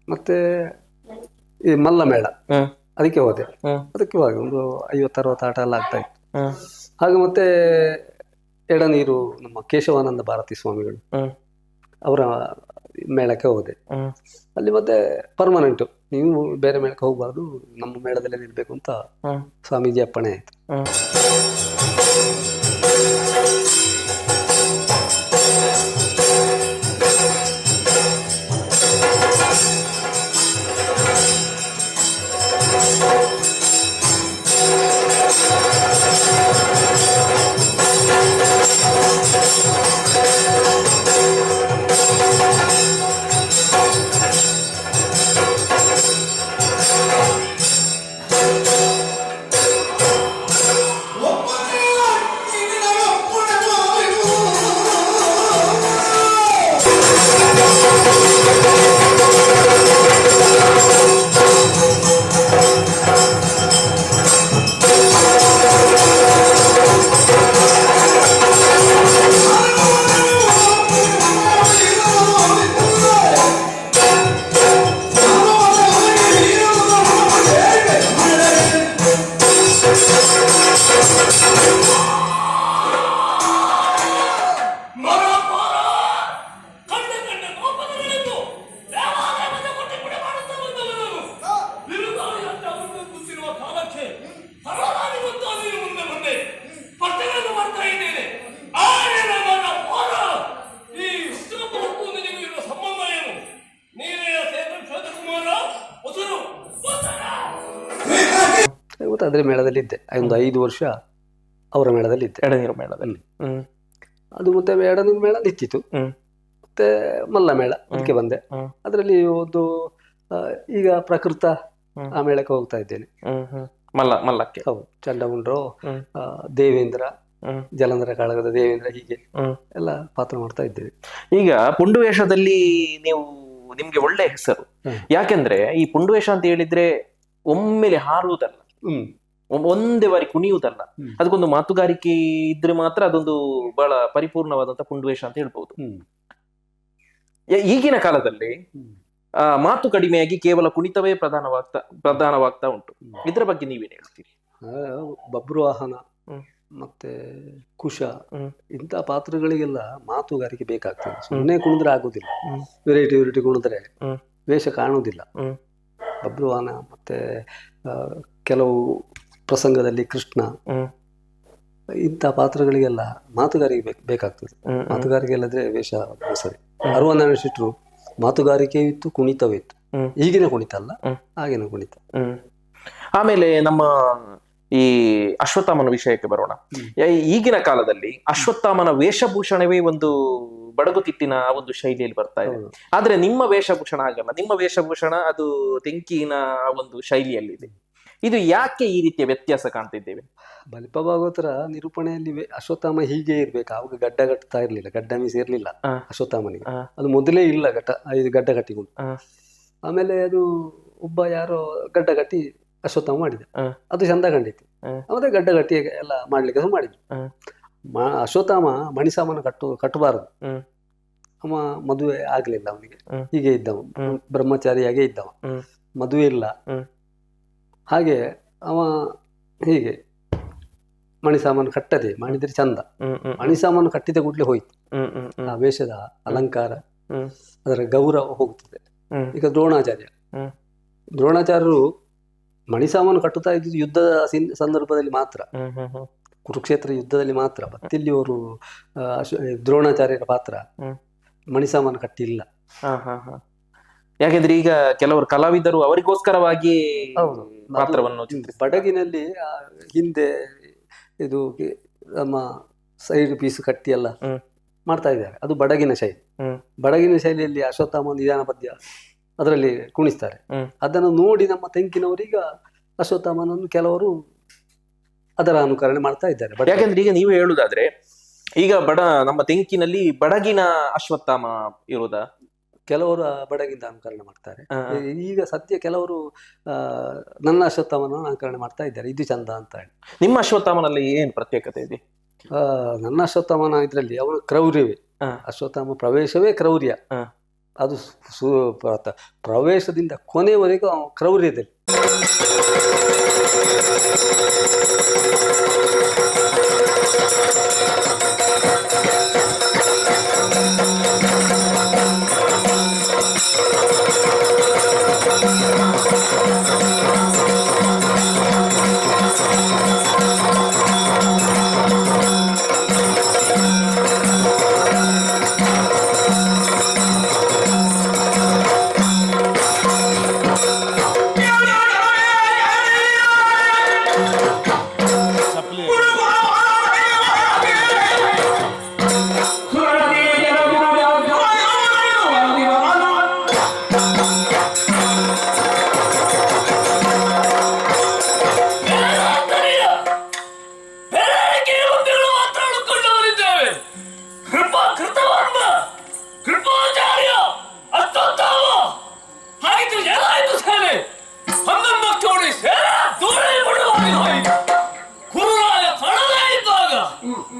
ಮತ್ತೆ ಈ ಮಲ್ಲ ಮೇಳ ಹ್ಮ್. ಅದಕ್ಕೆ ಹೋದೆ. ಹ್ಮ್. ಅದಕ್ಕೆ ಹೋಗಿ ಒಂದು 50-60 ಆಟ ಎಲ್ಲ ಆಗ್ತಾ ಇತ್ತು. ಹ್ಮ್. ಹಾಗೆ ಮತ್ತೆ ಎಡನೀರು ನಮ್ಮ ಕೇಶವಾನಂದ ಭಾರತಿ ಸ್ವಾಮಿಗಳು ಹ್ಮ್. ಅವರ ಮೇಳಕ್ಕೆ ಹೋದೆ. ಹ್ಮ್. ಅಲ್ಲಿ ಮತ್ತೆ ಪರ್ಮನೆಂಟ್, ನೀವು ಬೇರೆ ಮೇಳಕ್ಕೆ ಹೋಗ್ಬಾರ್ದು, ನಮ್ಮ ಮೇಳದಲ್ಲೇ ನಿಲ್ಬೇಕು ಅಂತ ಹ್ಮ್. ಸ್ವಾಮೀಜಿ ಅಪ್ಪಣೆ ಆಯ್ತು. ಹ್ಮ್. ಇವತ್ತು ಅದ್ರ ಮೇಳದಲ್ಲಿ ಇದ್ದೆ. ಒಂದು 5 ವರ್ಷ ಅವರ ಮೇಳದಲ್ಲಿ ಇದ್ದೆ, ಎಡನೀರು ಮೇಳದಲ್ಲಿ. ಹ್ಮ್. ಅದು ಮತ್ತೆ ಎಡನೀರು ಮೇಳ ನಿಂತಿತ್ತು. ಹ್ಮ್. ಮತ್ತೆ ಮಲ್ಲ ಮೇಳ ಅದಕ್ಕೆ ಬಂದೆ. ಹ್ಮ್. ಅದರಲ್ಲಿ ಒಂದು ಈಗ ಪ್ರಕೃತ ಹ್ಮ್. ಆ ಮೇಳಕ್ಕೆ ಹೋಗ್ತಾ ಇದ್ದೇನೆ. ಹ್ಮ್. ಹ್ಮ್. ಮಲ್ಲಕ್ಕೆ. ಹೌದು, ಚಂಡಮುಂಡ್ರು, ಹ್ಮ್. ದೇವೇಂದ್ರ, ಹ್ಮ್. ಜಲಂಧರ ಕಾಳಗದ ದೇವೇಂದ್ರ, ಹೀಗೆ ಹ್ಮ್. ಎಲ್ಲ ಪಾತ್ರ ಮಾಡ್ತಾ ಇದ್ದೇವೆ. ಈಗ ಪುಂಡುವೇಷದಲ್ಲಿ ನೀವು ನಿಮ್ಗೆ ಒಳ್ಳೆ ಹೆಸರು. ಹ್ಮ್. ಯಾಕೆಂದ್ರೆ ಈ ಪುಂಡುವೇಷ ಅಂತ ಹೇಳಿದ್ರೆ ಒಮ್ಮೆಲೆ ಹಾರುವುದಲ್ಲ, ಹ್ಮ್. ಒಂದೇ ಬಾರಿ ಕುಣಿಯುವುದಲ್ಲ, ಹ್ಮ್. ಅದಕ್ಕೊಂದು ಮಾತುಗಾರಿಕೆ ಇದ್ರೆ ಮಾತ್ರ ಅದೊಂದು ಬಹಳ ಪರಿಪೂರ್ಣವಾದಂತ ಪುಂಡುವೇಷ ಅಂತ ಹೇಳ್ಬಹುದು. ಹ್ಮ್. ಈಗಿನ ಕಾಲದಲ್ಲಿ ಹ್ಮ್. ಮಾತು ಕಡಿಮೆಯಾಗಿ ಕೇವಲ ಕುಣಿತವೇ ಪ್ರಧಾನವಾಗ್ತಾ ಉಂಟು. ಇದ್ರ ಬಗ್ಗೆ ನೀವೇನ್ ಹೇಳ್ತೀರಿ? ಬಬ್ರುವಾಹನ ಹ್ಮ್. ಮತ್ತೆ ಕುಶ, ಹ್ಮ್. ಇಂಥ ಪಾತ್ರಗಳಿಗೆಲ್ಲ ಮಾತುಗಾರಿಕೆ ಬೇಕಾಗ್ತದೆ. ಸುಮ್ಮನೆ ಕುಣಿದ್ರೆ ಆಗುದಿಲ್ಲ. ಹ್ಮ್. ವೆರೈಟಿ ಕುಣಿದ್ರೆ ಹ್ಮ್. ವೇಷ ಕಾಣುವುದಿಲ್ಲ. ಹ್ಮ್. ಬಬ್ರುವಾಹನ ಮತ್ತೆ ಕೆಲವು ಪ್ರಸಂಗದಲ್ಲಿ ಕೃಷ್ಣ, ಹ್ಮ್. ಇಂಥ ಪಾತ್ರಗಳಿಗೆಲ್ಲ ಮಾತುಗಾರಿಕೆ ಬೇಕಾಗ್ತದೆ. ಹ್ಮ್. ಮಾತುಗಾರಿಕೆ ಇಲ್ಲದ್ರೆ ವೇಷ ಸರಿ. ಅರವನ್ನಾರು ಶೆಟ್ರು ಮಾತುಗಾರಿಕೆ ಇತ್ತು, ಕುಣಿತವೇ ಇತ್ತು. ಹ್ಮ್. ಈಗಿನ ಕುಣಿತ ಅಲ್ಲ, ಹ್ಮ್. ಆಗಿನ ಕುಣಿತ. ಹ್ಮ್. ಆಮೇಲೆ ನಮ್ಮ ಈ ಅಶ್ವತ್ಥಾಮನ ವಿಷಯಕ್ಕೆ ಬರೋಣ. ಈಗಿನ ಕಾಲದಲ್ಲಿ ಅಶ್ವತ್ಥಾಮನ ವೇಷಭೂಷಣವೇ ಒಂದು ಬಡಗುತಿಟ್ಟಿನ ಒಂದು ಶೈಲಿಯಲ್ಲಿ ಬರ್ತಾ ಇದೆ. ಆದ್ರೆ ನಿಮ್ಮ ವೇಷಭೂಷಣ ಆಗಲ್ಲ. ನಿಮ್ಮ ವೇಷಭೂಷಣ ಅದು ತೆಂಕಿನ ಒಂದು ಶೈಲಿಯಲ್ಲಿದೆ. ಇದು ಯಾಕೆ ಈ ರೀತಿಯ ವ್ಯತ್ಯಾಸ ಕಾಣ್ತಿದ್ದೇವೆ? ಬಲಿಪ ಭಾಗವತರ ನಿರೂಪಣೆಯಲ್ಲಿ ಅಶ್ವತ್ಥಾಮ ಹೀಗೆ ಇರ್ಬೇಕು. ಅವಾಗ ಗಡ್ಡ ಕಟ್ತಾ ಇರ್ಲಿಲ್ಲ, ಗಡ್ಡ ಮೀಸೆ ಇರ್ಲಿಲ್ಲ ಅಶ್ವತ್ಥಾಮನಿಗೆ. ಅದು ಮೊದಲೇ ಇಲ್ಲ, ಗಡ್ಡ ಕಟ್ಟಿಕೊಂಡು. ಆಮೇಲೆ ಅದು ಒಬ್ಬ ಯಾರೋ ಗಡ್ಡ ಕಟ್ಟಿ ಅಶ್ವತ್ಥಾಮ ಮಾಡಿದೆ, ಅದು ಚಂದ ಕಂಡಿತ್ತು. ಮತ್ತೆ ಗಡ್ಡ ಕಟ್ಟಿ ಎಲ್ಲ ಮಾಡ್ಲಿಕ್ಕೆ ಮಾಡಿದ್ರು. ಅಶ್ವತ್ಥಾಮ ಮಣಿಸಾಮನ ಕಟ್ಟಬಾರದು. ಅವ ಮದುವೆ ಆಗ್ಲಿಲ್ಲ, ಅವನಿಗೆ ಹೀಗೆ ಇದ್ದವ, ಬ್ರಹ್ಮಚಾರಿಯಾಗೆ ಇದ್ದವ, ಮದುವೆ ಇಲ್ಲ. ಹಾಗೆ ಅವ ಹೀಗೆ ಮಣಿಸಾಮನು ಕಟ್ಟದೆ ಮಾಡಿದ್ರೆ ಚಂದ. ಮಣಿಸಾಮನು ಕಟ್ಟಿದ ಕೂಡಲೇ ಹೋಯ್ತು ಆ ವೇಷದ ಅಲಂಕಾರ, ಅದರ ಗೌರವ ಹೋಗ್ತದೆ. ಈಗ ದ್ರೋಣಾಚಾರ್ಯರು ಮಣಿಸಾಮನು ಕಟ್ಟುತ್ತಾ ಇದ್ದಿದ್ದು ಯುದ್ಧದ ಸಂದರ್ಭದಲ್ಲಿ ಮಾತ್ರ, ಕುರುಕ್ಷೇತ್ರ ಯುದ್ಧದಲ್ಲಿ ಮಾತ್ರ. ಮತ್ತಿಲ್ಲಿ ಅವರು ದ್ರೋಣಾಚಾರ್ಯರ ಪಾತ್ರ ಮಣಿಸಾಮನು ಕಟ್ಟಿಲ್ಲ. ಯಾಕೆಂದ್ರೆ ಈಗ ಕೆಲವರು ಕಲಾವಿದರು ಅವರಿಗೋಸ್ಕರವಾಗಿ ಪಾತ್ರವನ್ನು ಬಡಗಿನಲ್ಲಿ ಹಿಂದೆ ಇದು ನಮ್ಮ ಸೈಡ್ ಪೀಸ್ ಕಟ್ಟಿ ಎಲ್ಲ ಮಾಡ್ತಾ ಇದ್ದಾರೆ. ಅದು ಬಡಗಿನ ಶೈಲಿ. ಬಡಗಿನ ಶೈಲಿಯಲ್ಲಿ ಅಶ್ವತ್ಥಾಮ ನಿಧಾನ ಪದ್ಯ ಅದರಲ್ಲಿ ಕುಣಿಸ್ತಾರೆ. ಅದನ್ನು ನೋಡಿ ನಮ್ಮ ತೆಂಕಿನವರೀಗ ಅಶ್ವತ್ಥಾಮನನ್ನು ಕೆಲವರು ಅದರ ಅನುಕರಣೆ ಮಾಡ್ತಾ ಇದ್ದಾರೆ. ಯಾಕಂದ್ರೆ ಈಗ ನೀವು ಹೇಳುದಾದ್ರೆ ಈಗ ನಮ್ಮ ತೆಂಕಿನಲ್ಲಿ ಬಡಗಿನ ಅಶ್ವತ್ಥಾಮ ಇರುವುದಾ? ಕೆಲವರು ಬಡಗಿಂದ ಅನುಕರಣೆ ಮಾಡ್ತಾರೆ. ಈಗ ಸದ್ಯ ಕೆಲವರು ನನ್ನ ಅಶ್ವತ್ಥಾಮನ ಅನುಕರಣೆ ಮಾಡ್ತಾ ಇದ್ದಾರೆ, ಇದು ಚಂದ ಅಂತ ಹೇಳಿ. ನಿಮ್ಮ ಅಶ್ವತ್ಥಾಮನಲ್ಲಿ ಏನು ಪ್ರತ್ಯೇಕತೆ ಇದೆ? ನನ್ನ ಅಶ್ವತ್ಥಾಮನ ಇದರಲ್ಲಿ ಅವನು ಕ್ರೌರ್ಯವೇ. ಅಶ್ವತ್ಥಾಮ ಪ್ರವೇಶವೇ ಕ್ರೌರ್ಯ. ಅದು ಪ್ರವೇಶದಿಂದ ಕೊನೆಯವರೆಗೂ ಕ್ರೌರ್ಯದಲ್ಲಿ.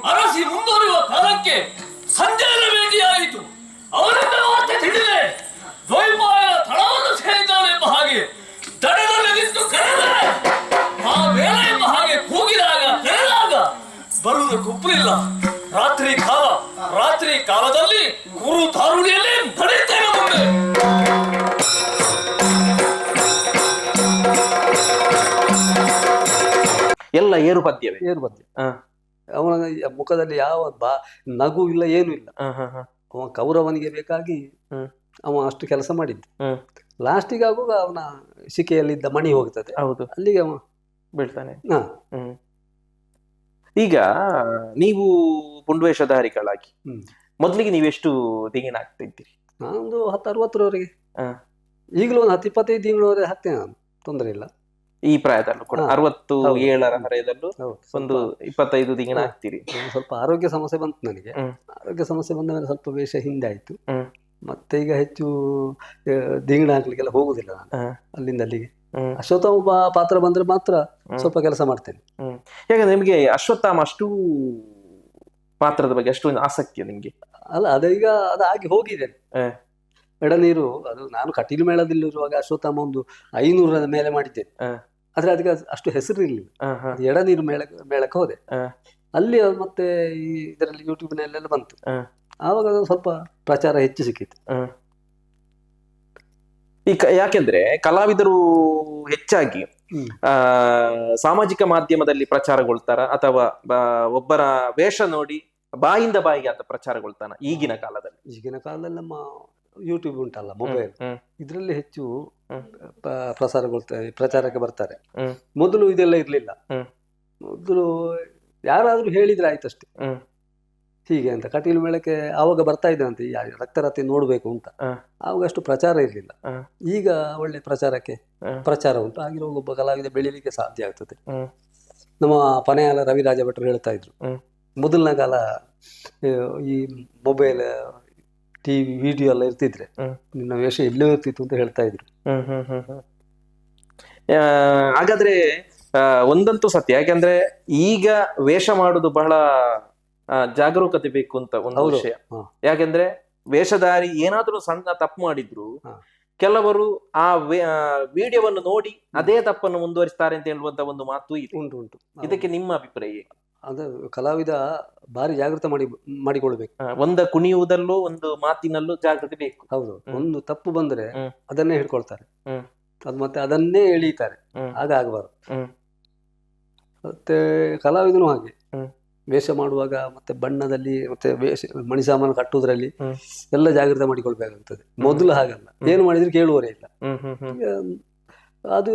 ಅರಸಿ ಮುಂದುವರಿಯುವ ಕಾಲಕ್ಕೆ ಸಂಜೆಯಲ್ಲಿ ಭೇಟಿಯಾಯಿತು. ಅವರಿಂದ ಮತ್ತೆ ತಿಳಿದೆ ದ್ವೈಪಾಯನ ತಳವನ್ನು ಸೇರಿದ್ದಾನೆಂಬ ಹಾಗೆ ದಡದಲ್ಲಿ ನಿಂತು ಕರೆದರೆ ಆ ವೇಳೆ ಎಂಬ ಹಾಗೆ ಕೂಗಿದಾಗ ಕರೆದಾಗ ಬರುವುದಕ್ಕೊಪ್ಪಲಿಲ್ಲ. ರಾತ್ರಿ ಕಾಲದಲ್ಲಿ ಗುರು ದಾರುಣಿಯಲ್ಲಿ ನಡೆಯುತ್ತೇನೆ ಮುಂದೆ. ಎಲ್ಲ ಏರು ಪದ್ಯವೇ. ಅವನ ಮುಖದಲ್ಲಿ ಯಾವ ನಗು ಇಲ್ಲ, ಏನು ಇಲ್ಲ. ಅವ ಕೌರವನಿಗೆ ಬೇಕಾಗಿ ಅವ ಅಷ್ಟು ಕೆಲಸ ಮಾಡಿದ್ದು. ಲಾಸ್ಟಿಗೆ ಆಗುವಾಗ ಅವನ ಶಿಕೆಯಲ್ಲಿದ್ದ ಮಣಿ ಹೋಗ್ತದೆ, ಅಲ್ಲಿಗೆ ಅವ ಬೀಳ್ತಾನೆ. ಈಗ ನೀವು ಪುಂಡ್ವೇಷಧಾರಿಗಳಾಗಿ ಮೊದ್ಲಿಗೆ ನೀವೆಷ್ಟು ದಿಗಿನ ಆಗ್ತಾ ಇದ್ದೀರಿ? ನಾನೊಂದು 10-60ರವರೆಗೆ, ಈಗಲೂ ಒಂದು 10-25 ತಿಂಗಳವರೆಗೆ ಹಾಕ್ತೇನೆ ನಾನು, ತೊಂದರೆ ಇಲ್ಲ. ಈ ಪ್ರಾಯದಲ್ಲೂ ಕೂಡ 67ರ ಹರೆಯದಲ್ಲೂ ಒಂದು 25 ದಿನ ಆಗ್ತೀರಿ. ಸ್ವಲ್ಪ ಆರೋಗ್ಯ ಸಮಸ್ಯೆ ಬಂತು ನನಗೆ. ಆರೋಗ್ಯ ಸಮಸ್ಯೆ ಬಂದ ಮೇಲೆ ಸ್ವಲ್ಪ ವೇಷ ಹಿಂದೆ ಆಯ್ತು. ಮತ್ತೆ ಈಗ ಹೆಚ್ಚು ದಿಂಗಣ ಹಾಕ್ಲಿಕ್ಕೆಲ್ಲ ಹೋಗುದಿಲ್ಲ ನಾನು ಅಲ್ಲಿಂದ ಅಲ್ಲಿಗೆ. ಅಶ್ವತ್ಥಾಮ ಪಾತ್ರ ಬಂದ್ರೆ ಮಾತ್ರ ಸ್ವಲ್ಪ ಕೆಲಸ ಮಾಡ್ತೇನೆ. ಯಾಕಂದ್ರೆ ನಿಮ್ಗೆ ಅಶ್ವತ್ಥಾಮ ಅಷ್ಟು ಪಾತ್ರದ ಬಗ್ಗೆ ಅಷ್ಟು ಆಸಕ್ತಿಯ ನಿಮ್ಗೆ? ಅಲ್ಲ, ಅದೀಗ ಅದಾಗಿ ಹೋಗಿದೆ. ಎಡನೀರು ಅದು ನಾನು ಕಟೀಲು ಮೇಳದಲ್ಲಿರುವಾಗ ಅಶ್ವತ್ಥಾಮ ಒಂದು 500ರ ಮೇಲೆ ಮಾಡಿದ್ದೇನೆ. ಆದ್ರೆ ಅದಕ್ಕೆ ಅಷ್ಟು ಹೆಸರು ಇರಲಿಲ್ಲ. ಎಡನೀರು ಮೇಳಕ್ಕೆ ಹೋದೆ. ಅಲ್ಲಿ ಮತ್ತೆ ಈ ಇದರಲ್ಲಿ ಯೂಟ್ಯೂಬ್ನಲ್ಲೆಲ್ಲ ಬಂತು. ಆವಾಗ ಸ್ವಲ್ಪ ಪ್ರಚಾರ ಹೆಚ್ಚು ಸಿಕ್ಕಿತ್ತು. ಯಾಕೆಂದ್ರೆ ಕಲಾವಿದರು ಹೆಚ್ಚಾಗಿ ಸಾಮಾಜಿಕ ಮಾಧ್ಯಮದಲ್ಲಿ ಪ್ರಚಾರಗೊಳ್ತಾರ ಅಥವಾ ಒಬ್ಬರ ವೇಷ ನೋಡಿ ಬಾಯಿಂದ ಬಾಯಿಗೆ ಅಂತ ಪ್ರಚಾರಗೊಳ್ತಾನ ಈಗಿನ ಕಾಲದಲ್ಲಿ ನಮ್ಮ ಯೂಟ್ಯೂಬ್ ಉಂಟಲ್ಲ, ಮೊಬೈಲ್, ಇದ್ರಲ್ಲಿ ಹೆಚ್ಚು ಪ್ರಚಾರಕ್ಕೆ ಬರ್ತಾರೆ. ಮೊದಲು ಇದೆಲ್ಲ ಇರ್ಲಿಲ್ಲ. ಮೊದಲು ಯಾರಾದ್ರೂ ಹೇಳಿದ್ರೆ ಆಯ್ತಷ್ಟೇ, ಹೀಗೆ ಅಂತ. ಕಟೀಲು ಮೇಳಕ್ಕೆ ಆವಾಗ ಬರ್ತಾ ಇದ್ದಂತೆ ರಕ್ತರಥಿ ನೋಡ್ಬೇಕು ಅಂತ. ಆವಾಗ ಅಷ್ಟು ಪ್ರಚಾರ ಇರ್ಲಿಲ್ಲ. ಈಗ ಒಳ್ಳೆ ಪ್ರಚಾರ ಉಂಟು. ಆಗಿರೋ ಒಬ್ಬ ಕಲಾವಿದ ಬೆಳಿಲಿಕ್ಕೆ ಸಾಧ್ಯ ಆಗ್ತದೆ. ನಮ್ಮ ಪನೆಯಾಲ ರವಿರಾಜ ಭಟ್ರು ಹೇಳ್ತಾ ಇದ್ರು, ಮೊದಲನ ಕಾಲ ಈ ಮೊಬೈಲ್, ಟಿವಿ, ವಿಡಿಯೋ ಎಲ್ಲ ಇರ್ತಿದ್ರೆ ನಿನ್ನ ವೇಷ ಎಲ್ಲೋ ಇರ್ತಿತ್ತು ಅಂತ ಹೇಳ್ತಾ ಇದ್ರು. ಹಾಗಾದ್ರೆ ಒಂದಂತೂ ಸತ್ಯ. ಯಾಕಂದ್ರೆ ಈಗ ವೇಷ ಮಾಡುದು ಬಹಳ ಜಾಗರೂಕತೆ ಬೇಕು ಅಂತ ಒಂದು ವಿಷಯ. ಯಾಕಂದ್ರೆ ವೇಷಧಾರಿ ಏನಾದ್ರೂ ಸಣ್ಣ ತಪ್ಪು ಮಾಡಿದ್ರು ಕೆಲವರು ಆ ವಿಡಿಯೋವನ್ನು ನೋಡಿ ಅದೇ ತಪ್ಪನ್ನು ಮುಂದುವರಿಸ್ತಾರೆ ಅಂತ ಹೇಳುವಂತ ಒಂದು ಮಾತು ಉಂಟು. ಇದಕ್ಕೆ ನಿಮ್ಮ ಅಭಿಪ್ರಾಯ? ಅದು ಕಲಾವಿದ ಬಾರಿ ಜಾಗೃತ ಮಾಡಿಕೊಳ್ಬೇಕು. ಒಂದ ಕುಣಿಯುವುದಲ್ಲೂ ಒಂದು ಮಾತಿನಲ್ಲೂ ಜಾಗೃತಿ ಬೇಕು. ಹೌದು, ಒಂದು ತಪ್ಪು ಬಂದ್ರೆ ಅದನ್ನೇ ಹಿಡ್ಕೊಳ್ತಾರೆ, ಅದು ಮತ್ತೆ ಅದನ್ನೇ ಎಳೀತಾರೆ. ಆಗ ಆಗಬಾರದು. ಮತ್ತೆ ಕಲಾವಿದನು ಹಾಗೆ ವೇಷ ಮಾಡುವಾಗ ಮತ್ತೆ ಬಣ್ಣದಲ್ಲಿ ಮತ್ತೆ ಮಣಿ ಸಾಮಾನು ಕಟ್ಟುವುದ್ರಲ್ಲಿ ಎಲ್ಲ ಜಾಗೃತ ಮಾಡಿಕೊಳ್ಬೇಕಾಗ್ತದೆ. ಮೊದಲು ಹಾಗಲ್ಲ, ಏನು ಮಾಡಿದ್ರೆ ಕೇಳುವರೇ ಇಲ್ಲ. ಅದು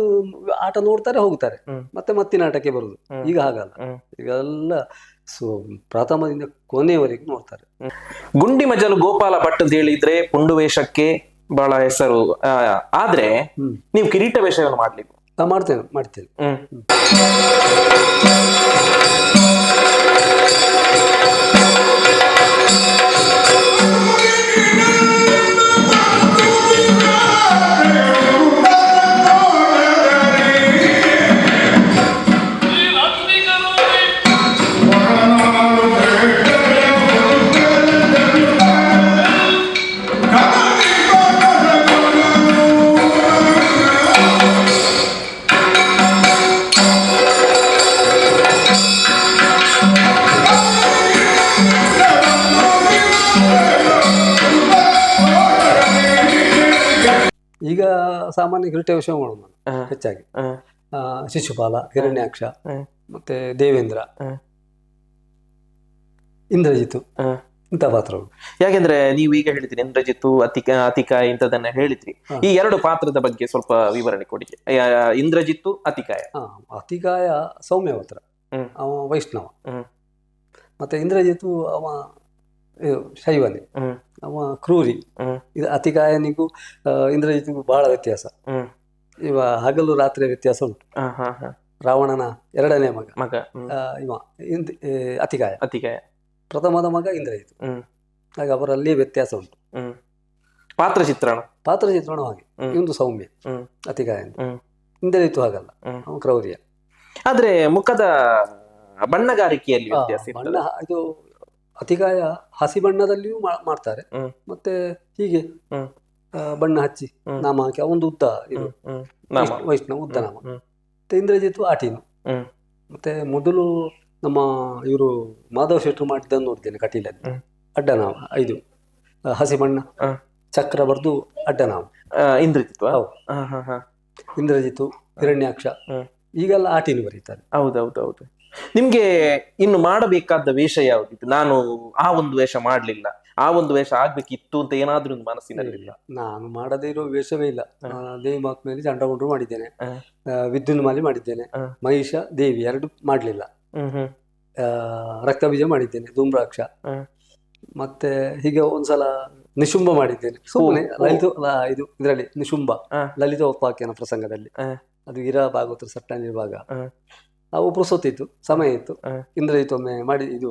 ಆಟ ನೋಡ್ತಾರೆ, ಹೋಗ್ತಾರೆ, ಮತ್ತೆ ಮತ್ತಿನ ಆಟಕ್ಕೆ ಬರುದು. ಈಗ ಹಾಗಲ್ಲ, ಈಗೆಲ್ಲ ಪ್ರಥಮದಿಂದ ಕೊನೆಯವರೆಗೂ ನೋಡ್ತಾರೆ. ಗುಂಡಿ ಮಜಲು ಗೋಪಾಲ ಭಟ್ ಅಂತ ಹೇಳಿದ್ರೆ ಪುಂಡುವೇಷಕ್ಕೆ ಬಹಳ ಹೆಸರು. ಆದ್ರೆ ನೀವು ಕಿರೀಟ ವೇಷವನ್ನು ಮಾಡ್ಲಿಕ್ಕೆ ಮಾಡ್ತೇನೆ. ಈಗ ಸಾಮಾನ್ಯ ಕಿರೀಟವೇಷ ಮಾಡೋದು ನಾನು ಹ. ಹೆಚ್ಚಾಗಿ. ಹ. ಶಿಶುಪಾಲ, ಹಿರಣ್ಯಾಕ್ಷ, ಹ. ಮತ್ತೆ ದೇವೇಂದ್ರ, ಹ. ಇಂದ್ರಜಿತು, ಹ. ಇಂಥ ಪಾತ್ರಗಳು. ಯಾಕೆಂದ್ರೆ ನೀವು ಈಗ ಹೇಳಿದ್ರಿ ಇಂದ್ರಜಿತ್ತು, ಅತಿಕಾಯ ಇಂಥದನ್ನ ಹೇಳಿದ್ರಿ. ಹ. ಈ ಎರಡು ಪಾತ್ರದ ಬಗ್ಗೆ ಸ್ವಲ್ಪ ವಿವರಣೆ ಕೊಡಿ. ಇಂದ್ರಜಿತ್ತು, ಅತಿಕಾಯ. ಅತಿಕಾಯ ಸೌಮ್ಯವತ್ರ, ಹ್ಮ್. ಅವ ವೈಷ್ಣವ. ಹ್ಮ್. ಮತ್ತೆ ಇಂದ್ರಜಿತು ಅವ ಶೈವನೇ, ಹ್ಮ್. ಅವ ಕ್ರೂರಿ. ಹ್ಮ್. ಇದು ಅತಿಕಾಯನಿಗೂ ಇಂದ್ರಜಿತಿಗೂ ಬಹಳ ವ್ಯತ್ಯಾಸ. ಹ್ಮ್. ಇವ ಹಗಲು ರಾತ್ರಿ ವ್ಯತ್ಯಾಸ ಉಂಟು. ಹ. ಹ. ಹ. ರಾವಣನ ಎರಡನೇ ಮಗ ಮಗ. ಹ್ಮ್. ಇವ ಅತಿಕಾಯ. ಅತಿಕಾಯ. ಪ್ರಥಮದ ಮಗ ಇಂದ್ರಜಿತು. ಹ್ಮ್. ಹಾಗೆ ಅವರಲ್ಲಿ ವ್ಯತ್ಯಾಸ ಉಂಟು. ಹ್ಮ್. ಪಾತ್ರ ಚಿತ್ರಣ. ಪಾತ್ರ ಚಿತ್ರಣ ಹಾಗೆ. ಹ್ಮ್. ಇವೊಂದು ಸೌಮ್ಯ ಹ್ಮ್. ಅತಿಕಾಯ, ಹ್ಮ್. ಇಂದ್ರಜಿತು ಹಾಗಲ್ಲ, ಹ್ಮ್. ಅವನು ಕ್ರೌರ್ಯ. ಆದ್ರೆ ಮುಖದ ಬಣ್ಣಗಾರಿಕೆಯಲ್ಲಿ ಬಣ್ಣ ವ್ಯತ್ಯಾಸ ಇರ್ತದೆ. ಇದು ಅತಿಕಾಯ ಹಸಿ ಬಣ್ಣದಲ್ಲಿಯೂ ಮಾಡ್ತಾರೆ. ಹ್ಮ್. ಮತ್ತೆ ಹೀಗೆ ಹ್ಮ್. ಬಣ್ಣ ಹಚ್ಚಿ ಹ್ಮ್. ನಾಮ ಹಾಕಿ ಅವೊಂದು ಉದ್ದ ಇದು ಹ್ಮ್. ಹ್ಮ್. ನಾಮ. ವೈಷ್ಣವ ಉದ್ದ ನಾಮ. ಹ್ಮ್. ಮತ್ತೆ ಇಂದ್ರಜಿತು ಆಟೀನು. ಹ್ಮ್. ಮತ್ತೆ ಮೊದಲು ನಮ್ಮ ಇವರು ಮಾಧವ ಶೆಟ್ರು ಮಾಡಿದ್ದನ್ನು ನೋಡ್ತೇನೆ ಕಟೀಲಲ್ಲಿ. ಹ್ಮ್. ಅಡ್ಡ ನಾಮ ಇದು ಹಸಿ ಬಣ್ಣ ಹ. ಚಕ್ರ ಬರ್ದು ಅಡ್ಡ ನಾಮ. ಇಂದ್ರಜಿತ್ತು. ಹೌದು. ಹ. ಹ. ಹ. ಇಂದ್ರಜಿತು, ಹಿರಣ್ಯಾಕ್ಷ, ಹ್ಮ್. ಈಗೆಲ್ಲ ಆಟೀನು ಬರೀತಾರೆ. ಹೌದೌದೌದು. ನಿಮ್ಗೆ ಇನ್ನು ಮಾಡಬೇಕಾದ ವೇಷ ಯಾವ್ದಿತ್ತು? ನಾನು ಆ ಒಂದು ವೇಷ ಮಾಡ್ಲಿಲ್ಲ, ಆ ಒಂದು ವೇಷ ಆಗ್ಬೇಕಿತ್ತು ಅಂತ ಏನಾದ್ರೂ ಒಂದು ಮನಸ್ಸಿನಲ್ಲಿ? ಇಲ್ಲ, ನಾನು ಮಾಡದೇ ಇರೋ ವೇಷವೇ ಇಲ್ಲ. ದೇವಿ ಮಹಾತ್ಮೆಯಲ್ಲಿ ಚಂಡಗೊಂಡ್ರು ಮಾಡಿದ್ದೇನೆ, ಹ. ವಿದ್ಯುನ್ಮಾಲಿ ಮಾಡಿದ್ದೇನೆ, ಹ. ಮಹಿಷ ದೇವಿ ಎರಡು ಮಾಡಲಿಲ್ಲ. ಹ್ಮ್. ಹ್ಮ್. ರಕ್ತಬೀಜ ಮಾಡಿದ್ದೇನೆ, ಧೂಮ್ರಾಕ್ಷ, ಹ. ಮತ್ತೆ ಹೀಗೆ ಒಂದ್ಸಲ ನಿಶುಂಭ ಮಾಡಿದ್ದೇನೆ ಸುಮ್ಮನೆ. ಇದು ಇದರಲ್ಲಿ ನಿಶುಂಭ ಹ. ಲಲಿತೋತ್ಪಾಖ್ಯಾನ ಪ್ರಸಂಗದಲ್ಲಿ. ಹ. ಅದು ವೀರ ಭಾಗವತರ ಸಟ್ಟನಿರುವಾಗ ಹ. ಅವು ಪುರುಸೊತ್ತಿತ್ತು, ಸಮಯ ಇತ್ತು. ಹ. ಇಂದ್ರಜಿತೊಮ್ಮೆ ಮಾಡಿ ಇದು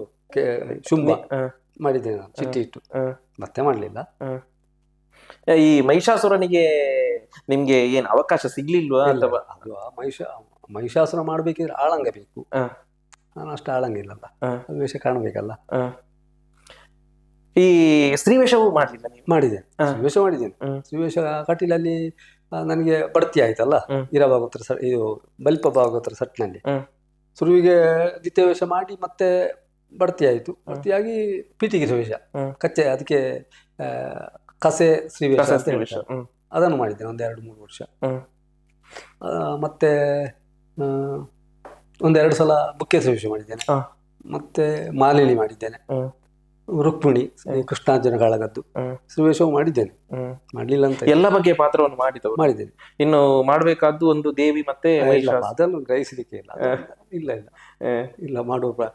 ಶುಂಭ ಹ. ಮಾಡಿದ್ದೇನೆ ನಾನು, ಚಿಟ್ಟಿ ಇಟ್ಟು. ಹ. ಮತ್ತೆ ಮಾಡಲಿಲ್ಲ. ಹ. ಈ ಮಹಿಷಾಸುರನಿಗೆ ನಿಮ್ಗೆ ಏನ್ ಅವಕಾಶ ಸಿಗ್ಲಿಲ್ವಾ ಇಲ್ಲ, ಅಥವಾ? ಅದು ಮಹಿಷಾಸುರ ಮಾಡ್ಬೇಕಿದ್ರೆ ಆಳಂಗ ಬೇಕು. ಹ. ನಾನು ಅಷ್ಟು ಆಳಂಗ ಇಲ್ಲಲ್ಲ, ಹ. ಅದು ವೇಷ ಕಾಣಬೇಕಲ್ಲ. ಹ. ಈ ಸ್ತ್ರೀವೇಷವೂ ಮಾಡ್ಲಿಲ್ಲ ನೀವು? ಮಾಡಿದ್ದೇನೆ, ಹ. ಶ್ರೀವೇಷ ಮಾಡಿದ್ದೇನೆ. ಹ್ಮ್. ಶ್ರೀವೇಷ ಕಟೀಲಲ್ಲಿ ನನಗೆ ಬಡ್ತಿ ಆಯ್ತಲ್ಲ. ಹ್ಮ್. ವೀರಭಾಗವತರ ಇದು ಬಲ್ಪ ಭಾಗವತರ ಸಟ್ನಲ್ಲಿ ಹ್ಮ್. ಶುರುವಿಗೆ ದ್ವಿತೀಯ ವೇಷ ಮಾಡಿ ಮತ್ತೆ ಬಡ್ತಿ ಆಯಿತು. ಬಡ್ತಿಯಾಗಿ ಪೀಠಿಗೆ ವೇಷ, ಹ್ಮ್. ಕಚ್ಚೆ, ಅದಕ್ಕೆ ಕಸೆ ಶ್ರೀವೇಷ ಕಸ ಅಂತ ಸ್ತ್ರೀವೇಷ. ಹೇಳ್ತಾರೆ. ಹ್ಮ್. ಅದನ್ನು ಮಾಡಿದ್ದೇನೆ ಒಂದು 2-3 ವರ್ಷ. ಹ್ಮ್. ಮತ್ತೆ ಒಂದೆರಡು ಸಲ ಬುಕ್ಕೆ ಶ್ರೀವೇಷ ಮಾಡಿದ್ದೇನೆ. ಹ. ಮತ್ತೆ ಮಾಲಿನಿ ಮಾಡಿದ್ದೇನೆ, ಹ್ಮ್. ರುಕ್ಮಿಣಿ, ಕೃಷ್ಣಾರ್ಜುನ ಕಾಳಗದ್ದು ಹ್ಮ್. ಶ್ರೀವೇಷವು ಮಾಡಿದ್ದೇನೆ. ಹ್ಮ್. ಮಾಡಲಿಲ್ಲ ಅಂತ ಎಲ್ಲ ಬಗೆಯ ಪಾತ್ರವನ್ನು ಮಾಡಿದವರು. ಮಾಡಿದ್ದೇನೆ. ಇನ್ನು ಮಾಡ್ಬೇಕಾದ್ದು ಒಂದು ದೇವಿ ಮತ್ತೆ ಇಲ್ಲಪ್ಪ, ಅದನ್ನು ಗ್ರಹಿಸಲಿಕ್ಕೆ ಇಲ್ಲ. ಇಲ್ಲ ಇಲ್ಲ ಇಲ್ಲ, ಮಾಡುವ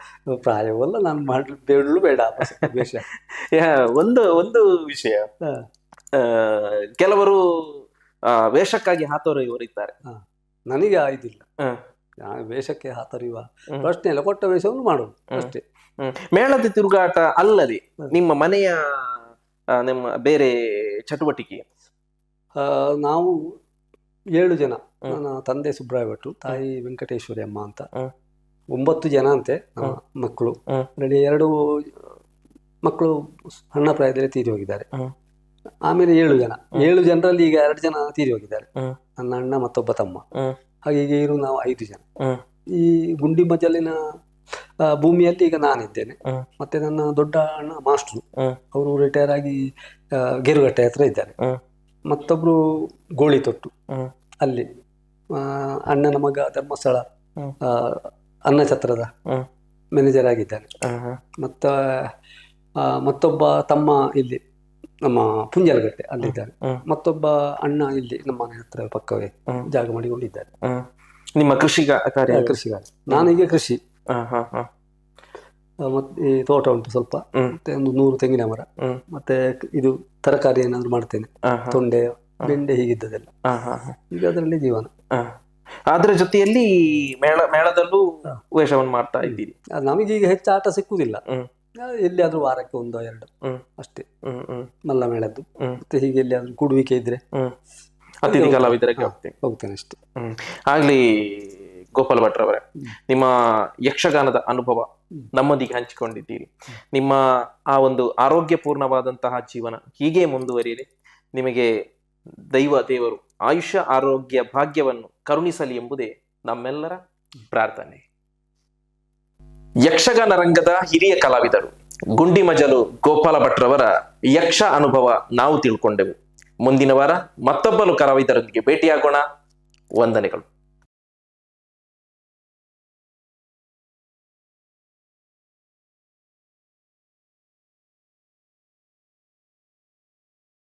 ಪ್ರಾಯವಲ್ಲ, ನಾನು ಮಾಡಲು ಬೇಡ ವೇಷ. ಒಂದು ಒಂದು ವಿಷಯ, ಕೆಲವರು ವೇಷಕ್ಕಾಗಿ ಹಾತೊರೆಯುವರಿದ್ದಾರೆ. ನನಗೆ ಇದಿಲ್ಲ, ಹ. ವೇಷಕ್ಕೆ ಹಾತೊರೆಯುವ ಪ್ರಶ್ನೆ ಇಲ್ಲ. ಕೊಟ್ಟ ವೇಷವನ್ನು ಮಾಡುವುದು ಅಷ್ಟೇ. ಮೇಳದ ತಿರುಗಾಟ ಅಲ್ಲದೆ ನಿಮ್ಮ ಮನೆಯ ನಿಮ್ಮ ಬೇರೆ ಚಟುವಟಿಕೆ? ನಾವು 7 ಜನ. ನನ್ನ ತಂದೆ ಸುಬ್ರಾಯ ಭಟ್ರು, ತಾಯಿ ವೆಂಕಟೇಶ್ವರಿ ಅಮ್ಮ ಅಂತ. 9 ಜನ ಅಂತೆ ನಮ್ಮ ಮಕ್ಕಳು. ಅದರಲ್ಲಿ 2 ಮಕ್ಕಳು ಸಣ್ಣ ಪ್ರಾಯದಲ್ಲಿ ತೀರಿ ಹೋಗಿದ್ದಾರೆ. ಆಮೇಲೆ 7 ಜನ. 7 ಜನರಲ್ಲಿ ಈಗ 2 ಜನ ತೀರಿ ಹೋಗಿದ್ದಾರೆ, ನನ್ನ ಅಣ್ಣ ಮತ್ತೊಬ್ಬ ತಮ್ಮ. ಹಾಗೆ ಈಗ ಇರು ನಾವು 5 ಜನ. ಈ ಗುಂಡಿ ಮಜಲಿನ ಭೂಮಿಯಲ್ಲಿ ಈಗ ನಾನಿದ್ದೇನೆ. ಮತ್ತೆ ನನ್ನ ದೊಡ್ಡ ಅಣ್ಣ ಮಾಸ್ಟ್ರು, ಅವರು ರಿಟೈರ್ ಆಗಿ ಗೇರುಗಟ್ಟೆ ಹತ್ರ ಇದ್ದಾರೆ. ಮತ್ತೊಬ್ರು ಗೋಳಿ ತೊಟ್ಟು ಅಲ್ಲಿ, ಅಣ್ಣನ ಮಗ ಧರ್ಮಸ್ಥಳ ಅನ್ನಛತ್ರದ ಮ್ಯಾನೇಜರ್ ಆಗಿದ್ದಾನೆ. ಮತ್ತೊಬ್ಬ ತಮ್ಮ ಇಲ್ಲಿ ನಮ್ಮ ಪುಂಜಲಗಟ್ಟೆ ಅಲ್ಲಿದ್ದಾರೆ. ಮತ್ತೊಬ್ಬ ಅಣ್ಣ ಇಲ್ಲಿ ನಮ್ಮ ಮನೆ ಹತ್ರ ಪಕ್ಕವೇ ಜಾಗ ಮಾಡಿಕೊಂಡಿದ್ದಾರೆ. ನಿಮ್ಮ ಕೃಷಿಗಾರ? ನಾನೀಗ ಕೃಷಿ, ಮತ್ತೆ ಈ ತೋಟ ಉಂಟು ಸ್ವಲ್ಪ, ಮತ್ತೆ ಒಂದು 100 ತೆಂಗಿನ ಮರ, ಮತ್ತೆ ಇದು ತರಕಾರಿ ಏನಾದ್ರು ಮಾಡ್ತೇನೆ, ತೊಂಡೆ, ಬೆಂಡೆ, ಹೀಗಿದ್ದದೆಲ್ಲ. ಈಗ ಅದರಲ್ಲಿ ಜೀವನ. ಅದರ ಜೊತೆಯಲ್ಲಿ ಮೇಳದಲ್ಲೂ ವೇಷವನ್ನು ಮಾಡ್ತಾ ಇದ್ದೀರಿ. ನಮಗೀಗ ಹೆಚ್ಚು ಆಟ ಸಿಕ್ಕುದಿಲ್ಲ, ಎಲ್ಲಿಯಾದ್ರೂ ವಾರಕ್ಕೆ 1-2 ಅಷ್ಟೇ ಮಲ್ಲ ಮೇಳದ್ದು. ಮತ್ತೆ ಹೀಗೆ ಎಲ್ಲಿಯಾದ್ರೂ ಕೂಡುವಿಕೆ ಇದ್ರೆ ಅತಿಥಿ ಕಲಾವಿದರಿಗೆ ಹೋಗ್ತೇನೆ ಅಷ್ಟೇ. ಆಗ್ಲಿ ಗೋಪಾಲ್ ಭಟ್ರವರೇ, ನಿಮ್ಮ ಯಕ್ಷಗಾನದ ಅನುಭವ ನಮ್ಮೊಂದಿಗೆ ಹಂಚಿಕೊಂಡಿದ್ದೀರಿ. ನಿಮ್ಮ ಆ ಒಂದು ಆರೋಗ್ಯಪೂರ್ಣವಾದಂತಹ ಜೀವನ ಹೀಗೆ ಮುಂದುವರಿಯಲಿ. ನಿಮಗೆ ದೇವರು ಆಯುಷ್ಯ ಆರೋಗ್ಯ ಭಾಗ್ಯವನ್ನು ಕರುಣಿಸಲಿ ಎಂಬುದೇ ನಮ್ಮೆಲ್ಲರ ಪ್ರಾರ್ಥನೆ. ಯಕ್ಷಗಾನ ರಂಗದ ಹಿರಿಯ ಕಲಾವಿದರು ಗುಂಡಿಮಜಲು ಗೋಪಾಲ ಭಟ್ರವರ ಯಕ್ಷ ಅನುಭವ ನಾವು ತಿಳ್ಕೊಂಡೆವು. ಮುಂದಿನ ವಾರ ಮತ್ತೊಬ್ಬರು ಕಲಾವಿದರೊಂದಿಗೆ ಭೇಟಿಯಾಗೋಣ. ವಂದನೆಗಳು.